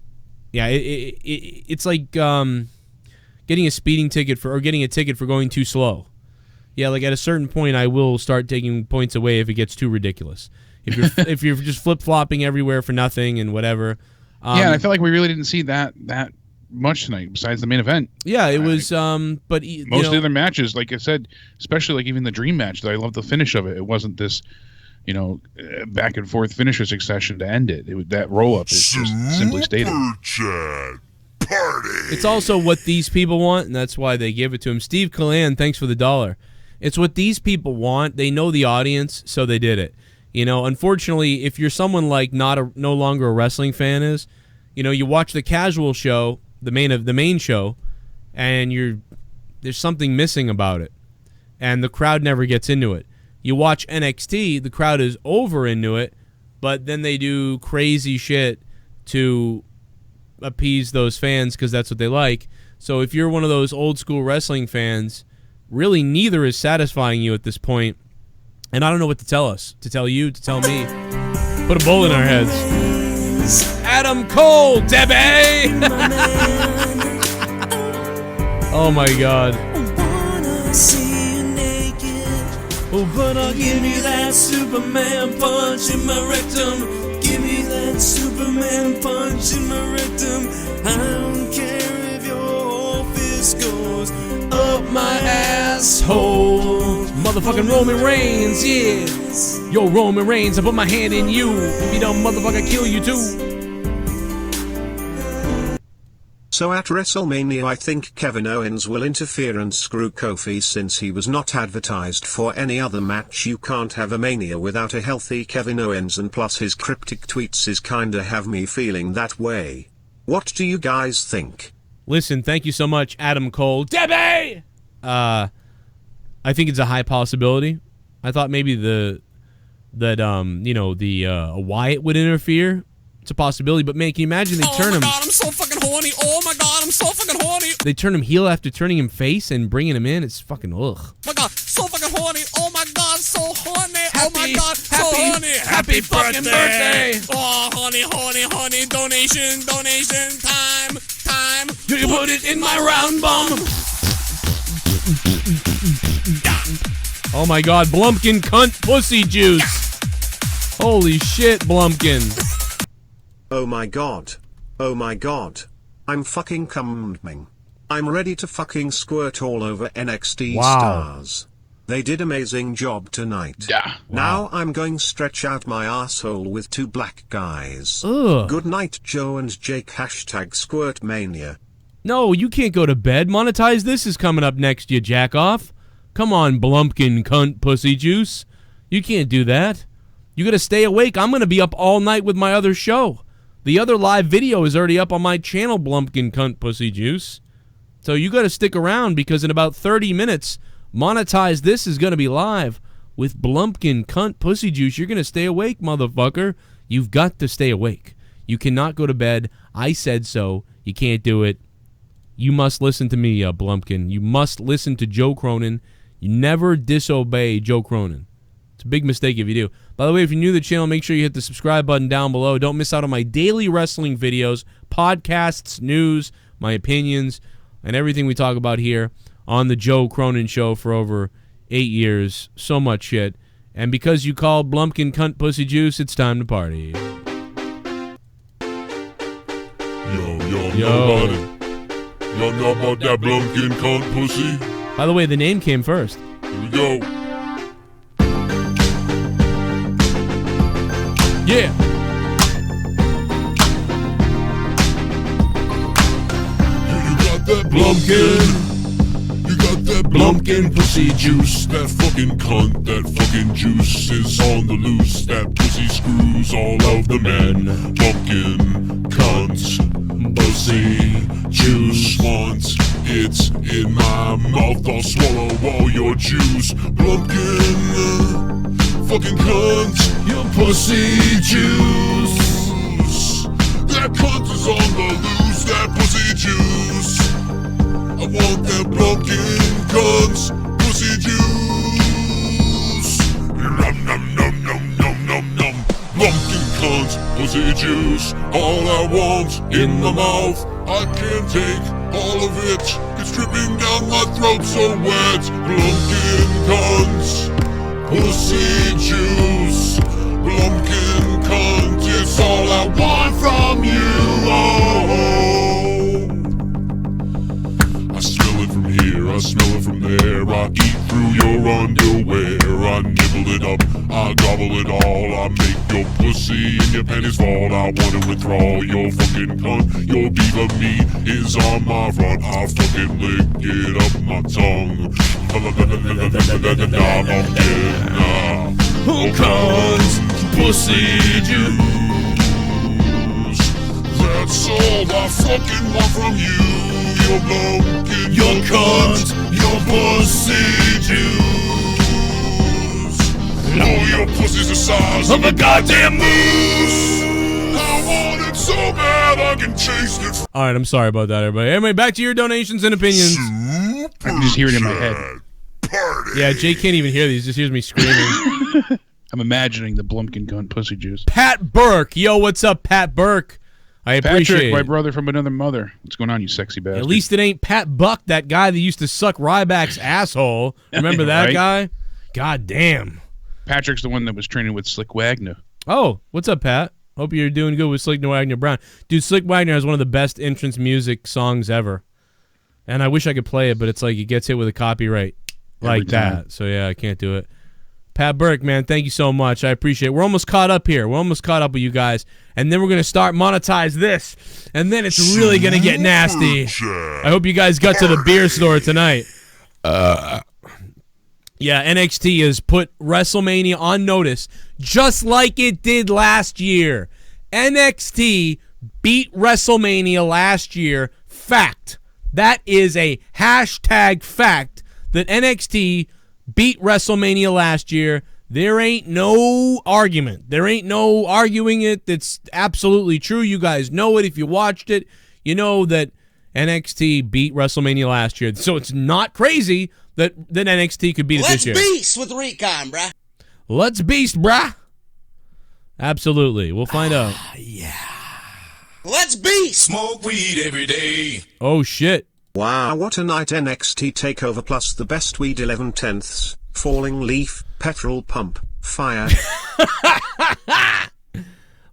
Yeah, it's like getting a speeding ticket or getting a ticket for going too slow. Yeah, like at a certain point, I will start taking points away if it gets too ridiculous. If you're just flip flopping everywhere for nothing and whatever. Yeah, and I feel like we really didn't see that much tonight besides the main event. Yeah, it was. But most of the other matches, like I said, especially like even the Dream match, I love the finish of it. It wasn't this, back and forth finisher succession to end it. That roll up is just simply stated. Chat party. It's also what these people want, and that's why they give it to him. Steve Callan, thanks for the $1. It's what these people want. They know the audience, so they did it. Unfortunately, if you're someone like no longer a wrestling fan is, you watch the casual show, the main show, and there's something missing about it, and the crowd never gets into it. You watch NXT, the crowd is over into it, but then they do crazy shit to appease those fans because that's what they like. So if you're one of those old school wrestling fans, really neither is satisfying you at this point. And I don't know what to tell us, to tell you, to tell me. Put a bowl in our heads. Adam Cole, Debbie! Oh my God. Oh, but I'll give me that Superman punch in my rectum. Give me that Superman punch in my rectum. I don't care if your fist goes up my asshole. Motherfucking Roman Reigns, yeah. Yo, Roman Reigns, I put my hand in you. If you don't, motherfucker, kill you too. So at WrestleMania I think Kevin Owens will interfere and screw Kofi since he was not advertised for any other match. You can't have a Mania without a healthy Kevin Owens, and plus his cryptic tweets is kinda have me feeling that way. What do you guys think? Listen, thank you so much, Adam Cole. Debbie! I think it's a high possibility. I thought maybe Wyatt would interfere. It's a possibility, but man, can you imagine they turn him... Oh my God, I'm so fucking horny. Oh my God, I'm so fucking horny. They turn him heel after turning him face and bringing him in. It's fucking ugh. Oh my God, so fucking horny. Oh my God, so horny. Oh my God, so horny. Happy fucking birthday. Oh, honey, honey, honey. Donation, time. You put it in my round bum. Oh my God, Blumpkin cunt pussy juice. Holy shit, Blumpkin. Oh my God. Oh my God. I'm fucking coming. I'm ready to fucking squirt all over NXT stars. They did amazing job tonight. Yeah. Now I'm going stretch out my asshole with 2 black guys. Ugh. Good night, Joe and Jake. #SquirtMania. No, you can't go to bed. Monetize This is coming up next, you jack off. Come on, Blumpkin cunt pussy juice. You can't do that. You gotta stay awake. I'm gonna be up all night with my other show. The other live video is already up on my channel, Blumpkin cunt pussy juice. So you gotta stick around because in about 30 minutes, Monetize This is gonna be live with Blumpkin cunt pussy juice. You're gonna stay awake, motherfucker. You've got to stay awake. You cannot go to bed. I said so. You can't do it. You must listen to me, Blumpkin. You must listen to Joe Cronin. You never disobey Joe Cronin. It's a big mistake if you do. By the way, if you're new to the channel, make sure you hit the subscribe button down below. Don't miss out on my daily wrestling videos, podcasts, news, my opinions, and everything we talk about here on the Joe Cronin Show for over 8 years. So much shit. And because you called Blumpkin cunt pussy juice, it's time to party. Y'all know about that Blumpkin cunt pussy? By the way, the name came first. Here we go. Yeah. You got that Blumpkin. You got that Blumpkin pussy juice. That fucking cunt, that fucking juice is on the loose. That pussy screws all of the men. Blumpkin cunt pussy juice. Once it's in my mouth, I'll swallow all your juice. Blumpkin fucking cunt, your pussy juice. That cunt is on the loose, that pussy juice. I want that Blumpkin cunt's pussy juice. Nom nom nom nom nom nom nom. Blumpkin cunt's pussy juice. All I want in the mouth, I can't take all of it. It's dripping down my throat so wet. Blumpkin cunt's pussy juice. Blumpkin cunt, it's all I want from you. Oh. I smell it from here, I smell it from there. I eat through your underwear. I nibble it up, I gobble it all. I make your pussy and your panties fall. I wanna withdraw your fucking cunt. Your beaver meat is on my front. I fucking lick it up my tongue. Who comes pussy juice? That's all I fucking want from you. Your bloke, Your cunt, your pussy juice. oh, your pussy's the size Of a goddamn moose. I want it so bad I can taste it. All right, I'm sorry about that, everybody. Anyway, back to your donations and opinions. I can just hear it in my head. Party. Yeah, Jay can't even hear these. Just hears me screaming. I'm imagining the Blumpkin cunt pussy juice. Pat Burke. Yo, what's up, Pat Burke? I appreciate Patrick, my it. brother from another mother. What's going on, you sexy bastard? At least it ain't Pat Buck, that guy that used to suck Ryback's asshole. Remember that Right? guy? God damn. Patrick's the one that was training with Slick Wagner. Oh, what's up, Pat? Hope you're doing good with Slick Wagner Brown. Dude, Slick Wagner has one of the best entrance music songs ever. And I wish I could play it, but it's like it gets hit with a copyright like that. So, yeah, I can't do it. Pat Burke, man, thank you so much. I appreciate it. We're almost caught up here. We're almost caught up with you guys. And then we're going to start monetize this. And then it's really going to get nasty. I hope you guys got to the beer store tonight. Yeah, NXT has put WrestleMania on notice just like it did last year. NXT beat WrestleMania last year. Fact. That is a hashtag fact that NXT beat WrestleMania last year. There ain't no argument. There ain't no arguing it. That's absolutely true. You guys know it. If you watched it, you know that NXT beat WrestleMania last year. So it's not crazy that NXT could beat it this year. Let's beast with Recon, bruh. Let's beast, brah. Absolutely. We'll find out. Let's beast. Smoke weed every day. Oh, shit. Wow, what a night. NXT TakeOver plus the best weed 11/10ths, Falling Leaf, Petrol Pump, Fire.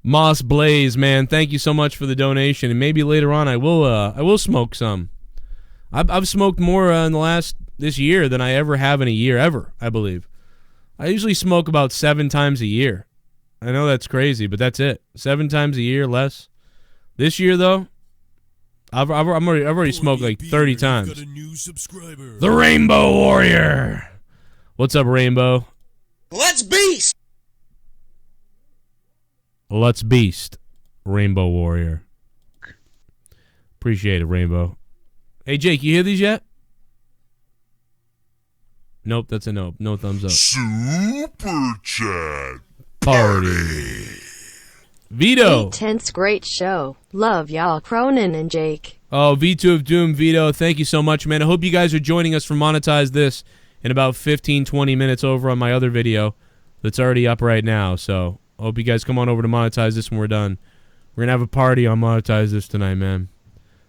Moss Blaze, man, thank you so much for the donation. And maybe later on I will smoke some. I've smoked more in this year than I ever have in a year ever, I believe. I usually smoke about 7 times a year. I know that's crazy, but that's it. 7 times a year, less. This year, though, I've already smoked like 30 times. Got a new subscriber. The Rainbow Warrior. What's up, Rainbow? Let's beast. Let's beast, Rainbow Warrior. Appreciate it, Rainbow. Hey, Jake, you hear these yet? Nope, that's a nope. No thumbs up. Super chat. Party. Vito. 8/10's great show. Love y'all, Cronin and Jake. Oh, V2 of Doom, Vito, thank you so much, man. I hope you guys are joining us for Monetize This in about 15, 20 minutes over on my other video that's already up right now. So I hope you guys come on over to Monetize This when we're done. We're going to have a party on Monetize This tonight, man.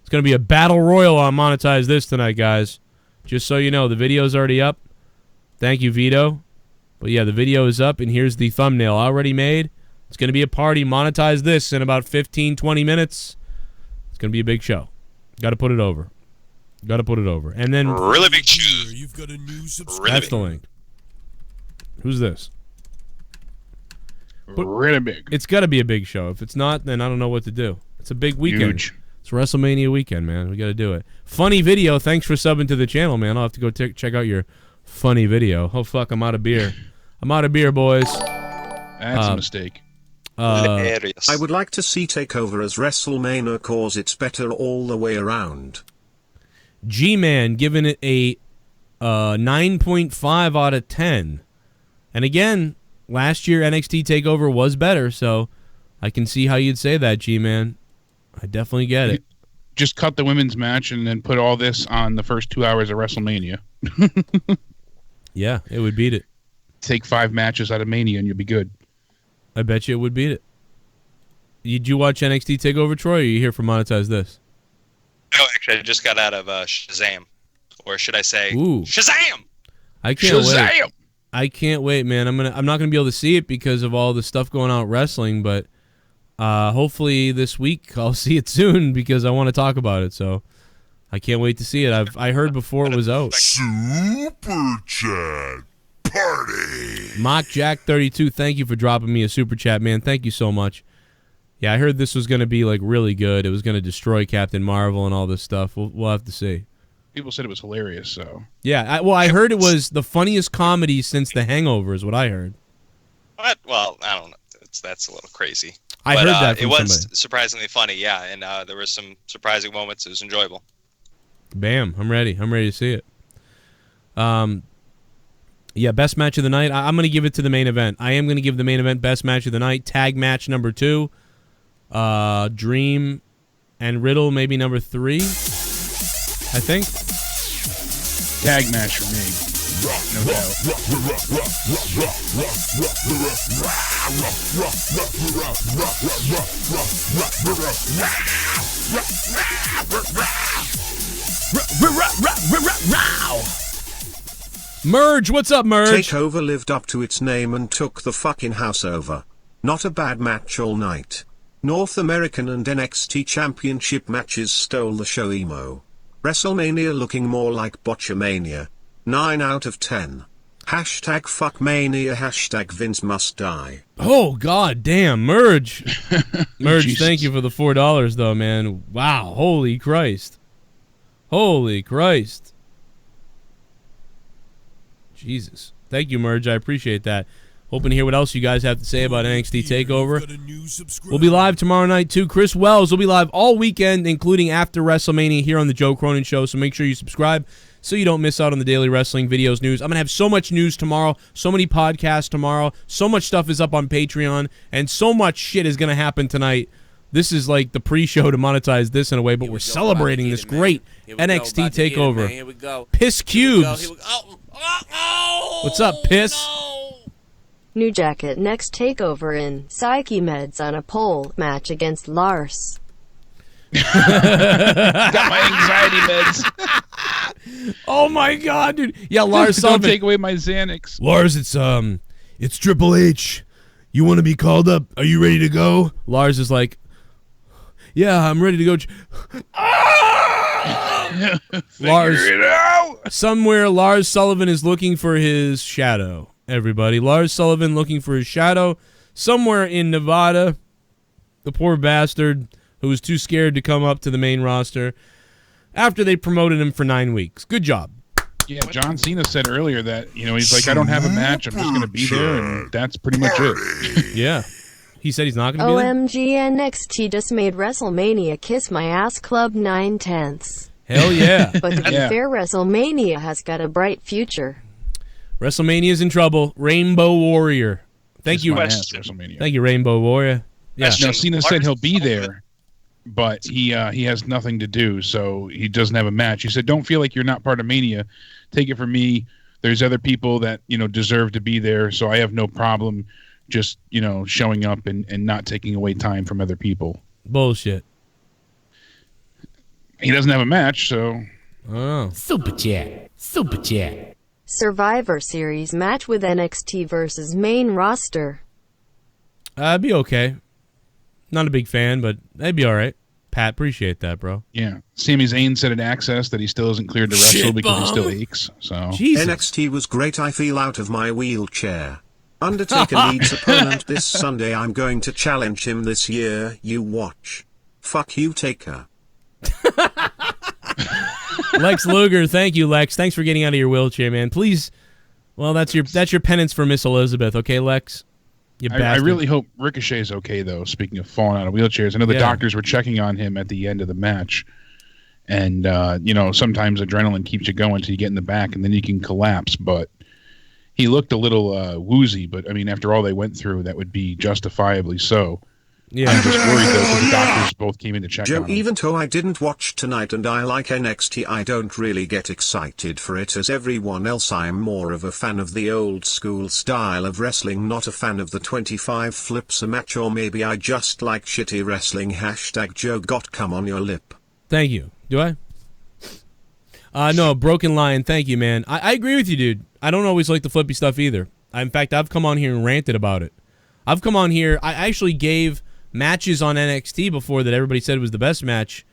It's going to be a battle royal on Monetize This tonight, guys. Just so you know, the video's already up. Thank you, Vito. But yeah, the video is up, and here's the thumbnail already made. It's going to be a party. Monetize This in about 15, 20 minutes. It's going to be a big show. Got to put it over. Got to put it over. And then... Really big shoes. You've got a new subscriber. That's the link. Who's this? Really big. It's got to be a big show. If it's not, then I don't know what to do. It's a big weekend. Huge. It's WrestleMania weekend, man. We got to do it. Funny video. Thanks for subbing to the channel, man. I'll have to go check out your funny video. Oh, fuck. I'm out of beer. I'm out of beer, boys. That's a mistake. I would like to see TakeOver as WrestleMania cause it's better all the way around. G-Man giving it a 9.5 out of 10. And again, last year NXT TakeOver was better, so I can see how you'd say that, G-Man. I definitely get it. Just cut the women's match and then put all this on the first 2 hours of WrestleMania. Yeah, it would beat it. Take 5 matches out of Mania and you'll be good. I bet you it would beat it. Did you watch NXT TakeOver, Troy, or are you here for Monetize This? No, actually, I just got out of Shazam. Or should I say, Ooh. Shazam! I can't wait. Shazam! I can't wait, man. I'm not gonna be able to see it because of all the stuff going on with wrestling, but hopefully this week I'll see it soon because I want to talk about it. So I can't wait to see it. I heard before it was out. Super chat. party. Mock Jack 32, thank you for dropping me a super chat, man. Thank you so much. Yeah, I heard this was going to be like really good. It was going to destroy Captain Marvel and all this stuff. We'll have to see. People said it was hilarious, so. Yeah, I heard it was the funniest comedy since The Hangover is what I heard. What? Well, I don't know. That's a little crazy. I heard that from it was somebody. surprisingly funny, yeah, and there were some surprising moments. It was enjoyable. Bam, I'm ready. I'm ready to see it. Yeah, best match of the night. I'm going to give it to the main event. I am going to give the main event best match of the night. Tag match number 2. Dream and Riddle maybe number 3, I think. Tag match for me. No doubt. Merge, what's up, Merge? TakeOver lived up to its name and took the fucking house over. Not a bad match all night. North American and NXT Championship matches stole the show emo. WrestleMania looking more like Botchamania. 9 out of 10. Hashtag fuckmania, hashtag Vince must die. Oh, god damn, Merge. Merge, Jesus. thank you for the $4, though, man. Wow, holy Christ. Holy Christ. Jesus. Thank you, Merge. I appreciate that. Hoping to hear what else you guys have to say about NXT TakeOver. We'll be live tomorrow night, too. Chris Wells will be live all weekend, including after WrestleMania here on the Joe Cronin Show, so make sure you subscribe so you don't miss out on the daily wrestling videos news. I'm going to have so much news tomorrow, so many podcasts tomorrow, so much stuff is up on Patreon, and so much shit is going to happen tonight. This is like the pre-show to monetize this in a way, but we're celebrating this great NXT TakeOver. Here we go. Piss Cubes. What's up, Piss? New Jacket next takeover in Psyche Meds on a pole match against Lars. Got my anxiety meds. Oh my god, dude. Yeah, Lars Don't Sullivan. take away my Xanax. Lars, it's Triple H. You want to be called up? Are you ready to go? Lars is like, yeah, I'm ready to go. Lars, Figure it out. somewhere Lars Sullivan is looking for his shadow. Everybody, Lars Sullivan looking for his shadow somewhere in Nevada. The poor bastard who was too scared to come up to the main roster after they promoted him for 9 weeks. Good job. Yeah, John Cena said earlier that, he's like, I don't have a match. I'm just going to be there, and that's pretty much it. Yeah. He said he's not going to be there? OMG NXT just made WrestleMania kiss my ass club 9/10. Hell yeah. But to be Yeah. fair, WrestleMania has got a bright future. WrestleMania's in trouble. Rainbow Warrior. Thank you. My ass, WrestleMania. Thank you, Rainbow Warrior. Yeah. No, Cena said he'll be there, but he has nothing to do, so he doesn't have a match. He said, don't feel like you're not part of Mania. Take it from me. There's other people that, deserve to be there, so I have no problem just, showing up and not taking away time from other people. Bullshit. He doesn't have a match, so... Oh. Super chat. Super chat. Survivor Series match with NXT versus main roster. I'd be okay. Not a big fan, but I'd be all right. Pat, appreciate that, bro. Yeah. Sami Zayn said at Access that he still isn't cleared to wrestle because he still aches, so... Jesus. NXT was great. I feel out of my wheelchair. Undertaker needs opponent this Sunday. I'm going to challenge him this year. You watch. Fuck you, Taker. Lex Luger, thank you, Lex. Thanks for getting out of your wheelchair, man. Please, well, that's your penance for Miss Elizabeth, okay, Lex? You I bastard. really hope Ricochet's okay, though, speaking of falling out of wheelchairs. I know the doctors were checking on him at the end of the match. And, sometimes adrenaline keeps you going until you get in the back, and then you can collapse. But he looked a little woozy. But, I mean, after all they went through, that would be justifiably so. Yeah. I'm just worried, though, because the doctors both came in to check Joe, on him. even though I didn't watch tonight and I like NXT, I don't really get excited for it as everyone else. I'm more of a fan of the old school style of wrestling, not a fan of the 25 flips a match, or maybe I just like shitty wrestling. Hashtag Joe got cum on your lip. Thank you. Do I? No, Broken Lion, thank you, man. I agree with you, dude. I don't always like the flippy stuff either. In fact, I've come on here and ranted about it. I've come on here, I actually gave matches on NXT before that everybody said was the best match.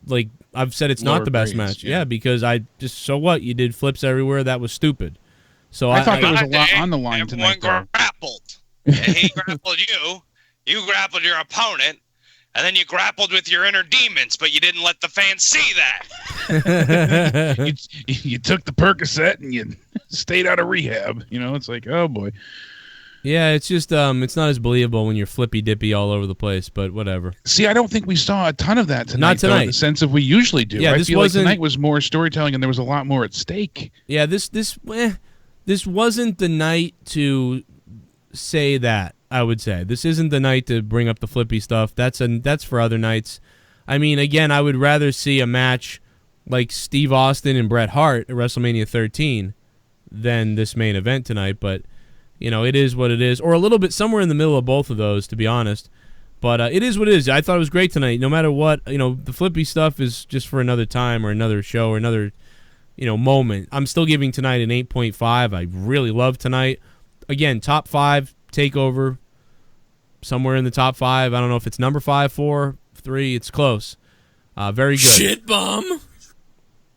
Like, I've said it's not Lower the best praise, match. yeah. Yeah, because so what? You did flips everywhere. That was stupid. So I thought there was a lot on the line tonight. Everyone grappled. He grappled you. You grappled your opponent. And then you grappled with your inner demons, but you didn't let the fans see that. you took the Percocet and you stayed out of rehab. You know, it's like, oh boy. Yeah, it's just it's not as believable when you're flippy dippy all over the place, but whatever. See, I don't think we saw a ton of that tonight. Not tonight. Though, in the sense of we usually do. Yeah, I feel like tonight was more storytelling and there was a lot more at stake. Yeah, this wasn't the night to say that. I would say this isn't the night to bring up the flippy stuff. That's for other nights. I mean, again, I would rather see a match like Steve Austin and Bret Hart at WrestleMania 13 than this main event tonight. But you know, it is what it is, or a little bit somewhere in the middle of both of those, to be honest. But it is what it is. I thought it was great tonight. No matter what, you know, the flippy stuff is just for another time or another show or another, you know, moment. I'm still giving tonight an 8.5. I really love tonight. Again, top 5 takeover. Somewhere in the top 5. I don't know if it's number 5, 4, 3. It's close. Very good. Shit bum.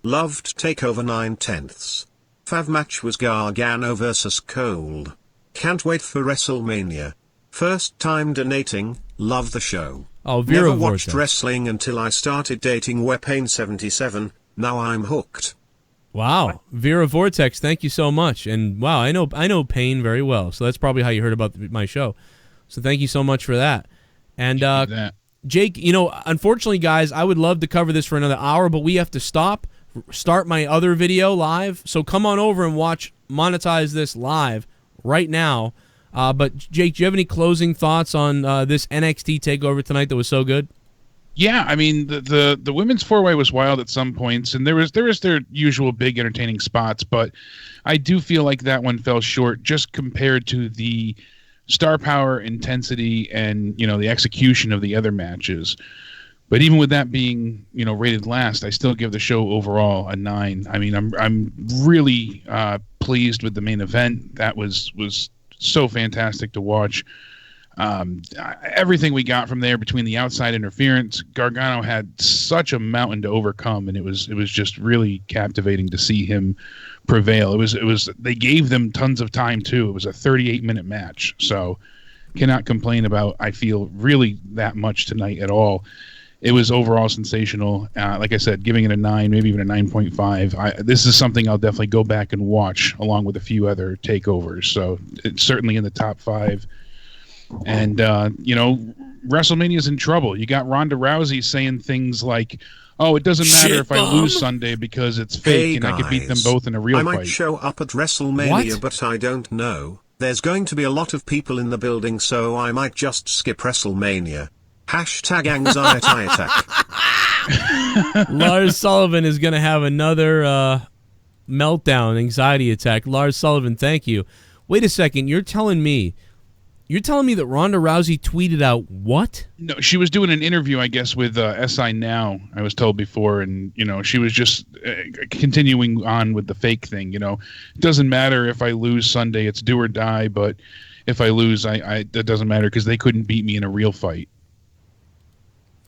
Loved Takeover 9/10. Fav match was Gargano versus Cold. Can't wait for WrestleMania. First time donating. Love the show. Oh, Vera Never watched Vortex. wrestling until I started dating Wepane77. Now I'm hooked. Wow, Vera Vortex. Thank you so much. And wow, I know Payne very well. So that's probably how you heard about my show. So thank you so much for that. And Jake, you know, unfortunately, guys, I would love to cover this for another hour, but we have to start my other video live. So come on over and monetize this live right now. But Jake, do you have any closing thoughts on this NXT takeover tonight that was so good? Yeah, I mean the women's 4-way was wild at some points, and there was their usual big entertaining spots, but I do feel like that one fell short just compared to the star power, intensity, and you know the execution of the other matches. But even with that being rated last, I still give the show overall a 9. I mean, I'm really pleased with the main event. That was so fantastic to watch. Everything we got from there between the outside interference, Gargano had such a mountain to overcome, and it was just really captivating to see him prevail. It was they gave them tons of time too. It was a 38-minute match, so cannot complain about, I feel, really that much tonight at all. It was overall sensational. Like I said, giving it a 9, maybe even a 9.5. This is something I'll definitely go back and watch along with a few other takeovers. So it's certainly in the top 5. And, WrestleMania's in trouble. You got Ronda Rousey saying things like, oh, it doesn't matter if I lose Sunday because it's fake and I could beat them both in a real I fight. might show up at WrestleMania, What? but I don't know. There's going to be a lot of people in the building, so I might just skip WrestleMania. Hashtag anxiety attack. Lars Sullivan is going to have another meltdown, anxiety attack. Lars Sullivan, thank you. Wait a second. You're telling me that Ronda Rousey tweeted out what? No, she was doing an interview, I guess, with SI Now, I was told before, and, she was just continuing on with the fake thing, It doesn't matter if I lose Sunday, it's do or die, but if I lose, it doesn't matter because they couldn't beat me in a real fight.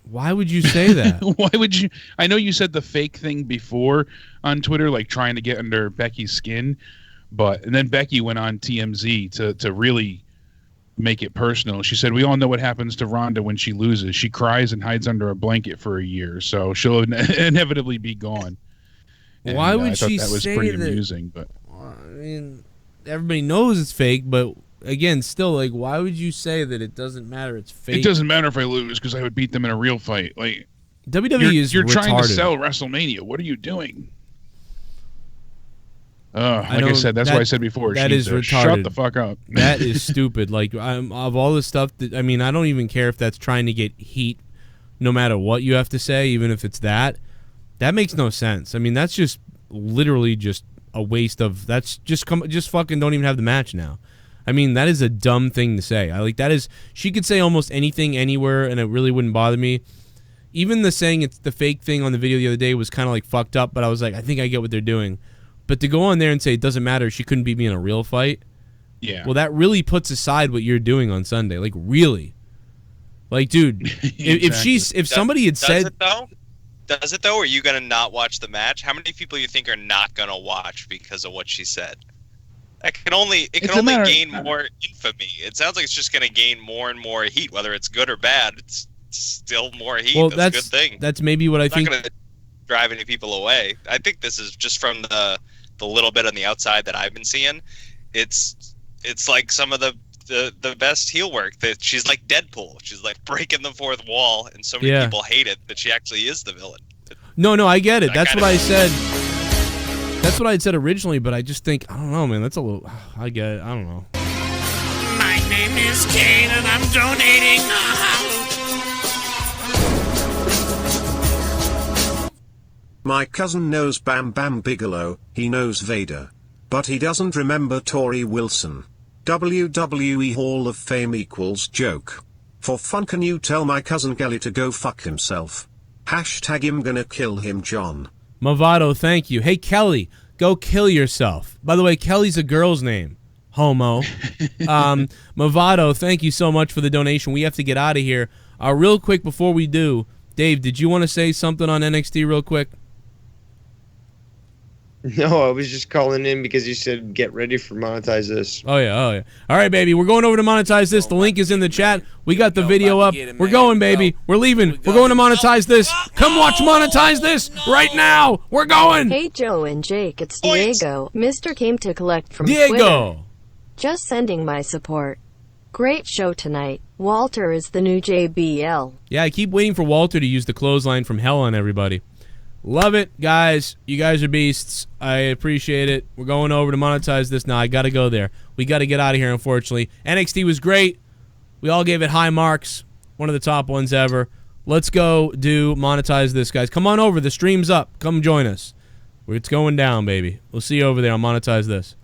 Why would you say that? Why would you? I know you said the fake thing before on Twitter, like trying to get under Becky's skin, and then Becky went on TMZ to really make it personal. She said, we all know what happens to Ronda when she loses. She cries and hides under a blanket for a year, so she'll inevitably be gone. And, Why would I thought she that was say pretty that? amusing, but I mean, everybody knows it's fake, but again, still, like, why would you say that it doesn't matter? It's fake. it doesn't matter if I lose because I would beat them in a real fight. Like, WWE you're is trying to retarded. sell WrestleMania. What are you doing? Like I know said, that's why I said before. That she is needs to retarded. Shut the fuck up. That is stupid. Like, of all the stuff that, I mean, I don't even care if that's trying to get heat, no matter what you have to say, even if it's that. That makes no sense. I mean, that's just literally just a waste of. That's just fucking don't even have the match now. I mean, that is a dumb thing to say. That is. She could say almost anything anywhere, and it really wouldn't bother me. Even the saying it's the fake thing on the video the other day was kind of like fucked up, but I was like, I think I get what they're doing. But to go on there and say it doesn't matter, she couldn't beat me in a real fight. Yeah. Well, that really puts aside what you're doing on Sunday. Like, really? Like, dude, Exactly. if somebody had said, Does it though? Or are you gonna not watch the match? How many people you think are not gonna watch because of what she said? It can only gain more infamy. It sounds like it's just going to gain more and more heat, whether it's good or bad. It's still more heat. Well, that's a good thing. That's maybe what I think. Not going to drive any people away. I think this is just from the little bit on the outside that I've been seeing. It's like some of the best heel work. That she's like Deadpool. She's like breaking the fourth wall, and so many people hate it that she actually is the villain. No, I get it. That's what I said. That's what I had said originally, but I just think, I don't know, man. That's a little, I get it. I don't know. My name is Kane, and I'm donating. My cousin knows Bam Bam Bigelow, he knows Vader. But he doesn't remember Tori Wilson. WWE Hall of Fame equals joke. For fun, can you tell my cousin Kelly to go fuck himself? Hashtag him gonna kill him, John. Movado, thank you. Hey, Kelly, go kill yourself. By the way, Kelly's a girl's name. Homo. Movado, thank you so much for the donation. We have to get out of here. Real quick before we do, Dave, did you want to say something on NXT real quick? No, I was just calling in because you said get ready for Monetize This. Oh, yeah. All right, baby. We're going over to Monetize This. The link is in the chat. We got the video up. We're going, baby. We're leaving. We're going to Monetize This. Come watch Monetize This right now. We're going. Hey, Joe and Jake. It's Diego. Mr. came to collect from Diego. Twitter. Just sending my support. Great show tonight. Walter is the new JBL. Yeah, I keep waiting for Walter to use the clothesline from hell on everybody. Love it, guys. You guys are beasts. I appreciate it. We're going over to Monetize This now. I got to go there. We got to get out of here, unfortunately. NXT was great. We all gave it high marks. One of the top ones ever. Let's go do Monetize This, guys. Come on over. The stream's up. Come join us. It's going down, baby. We'll see you over there on Monetize This.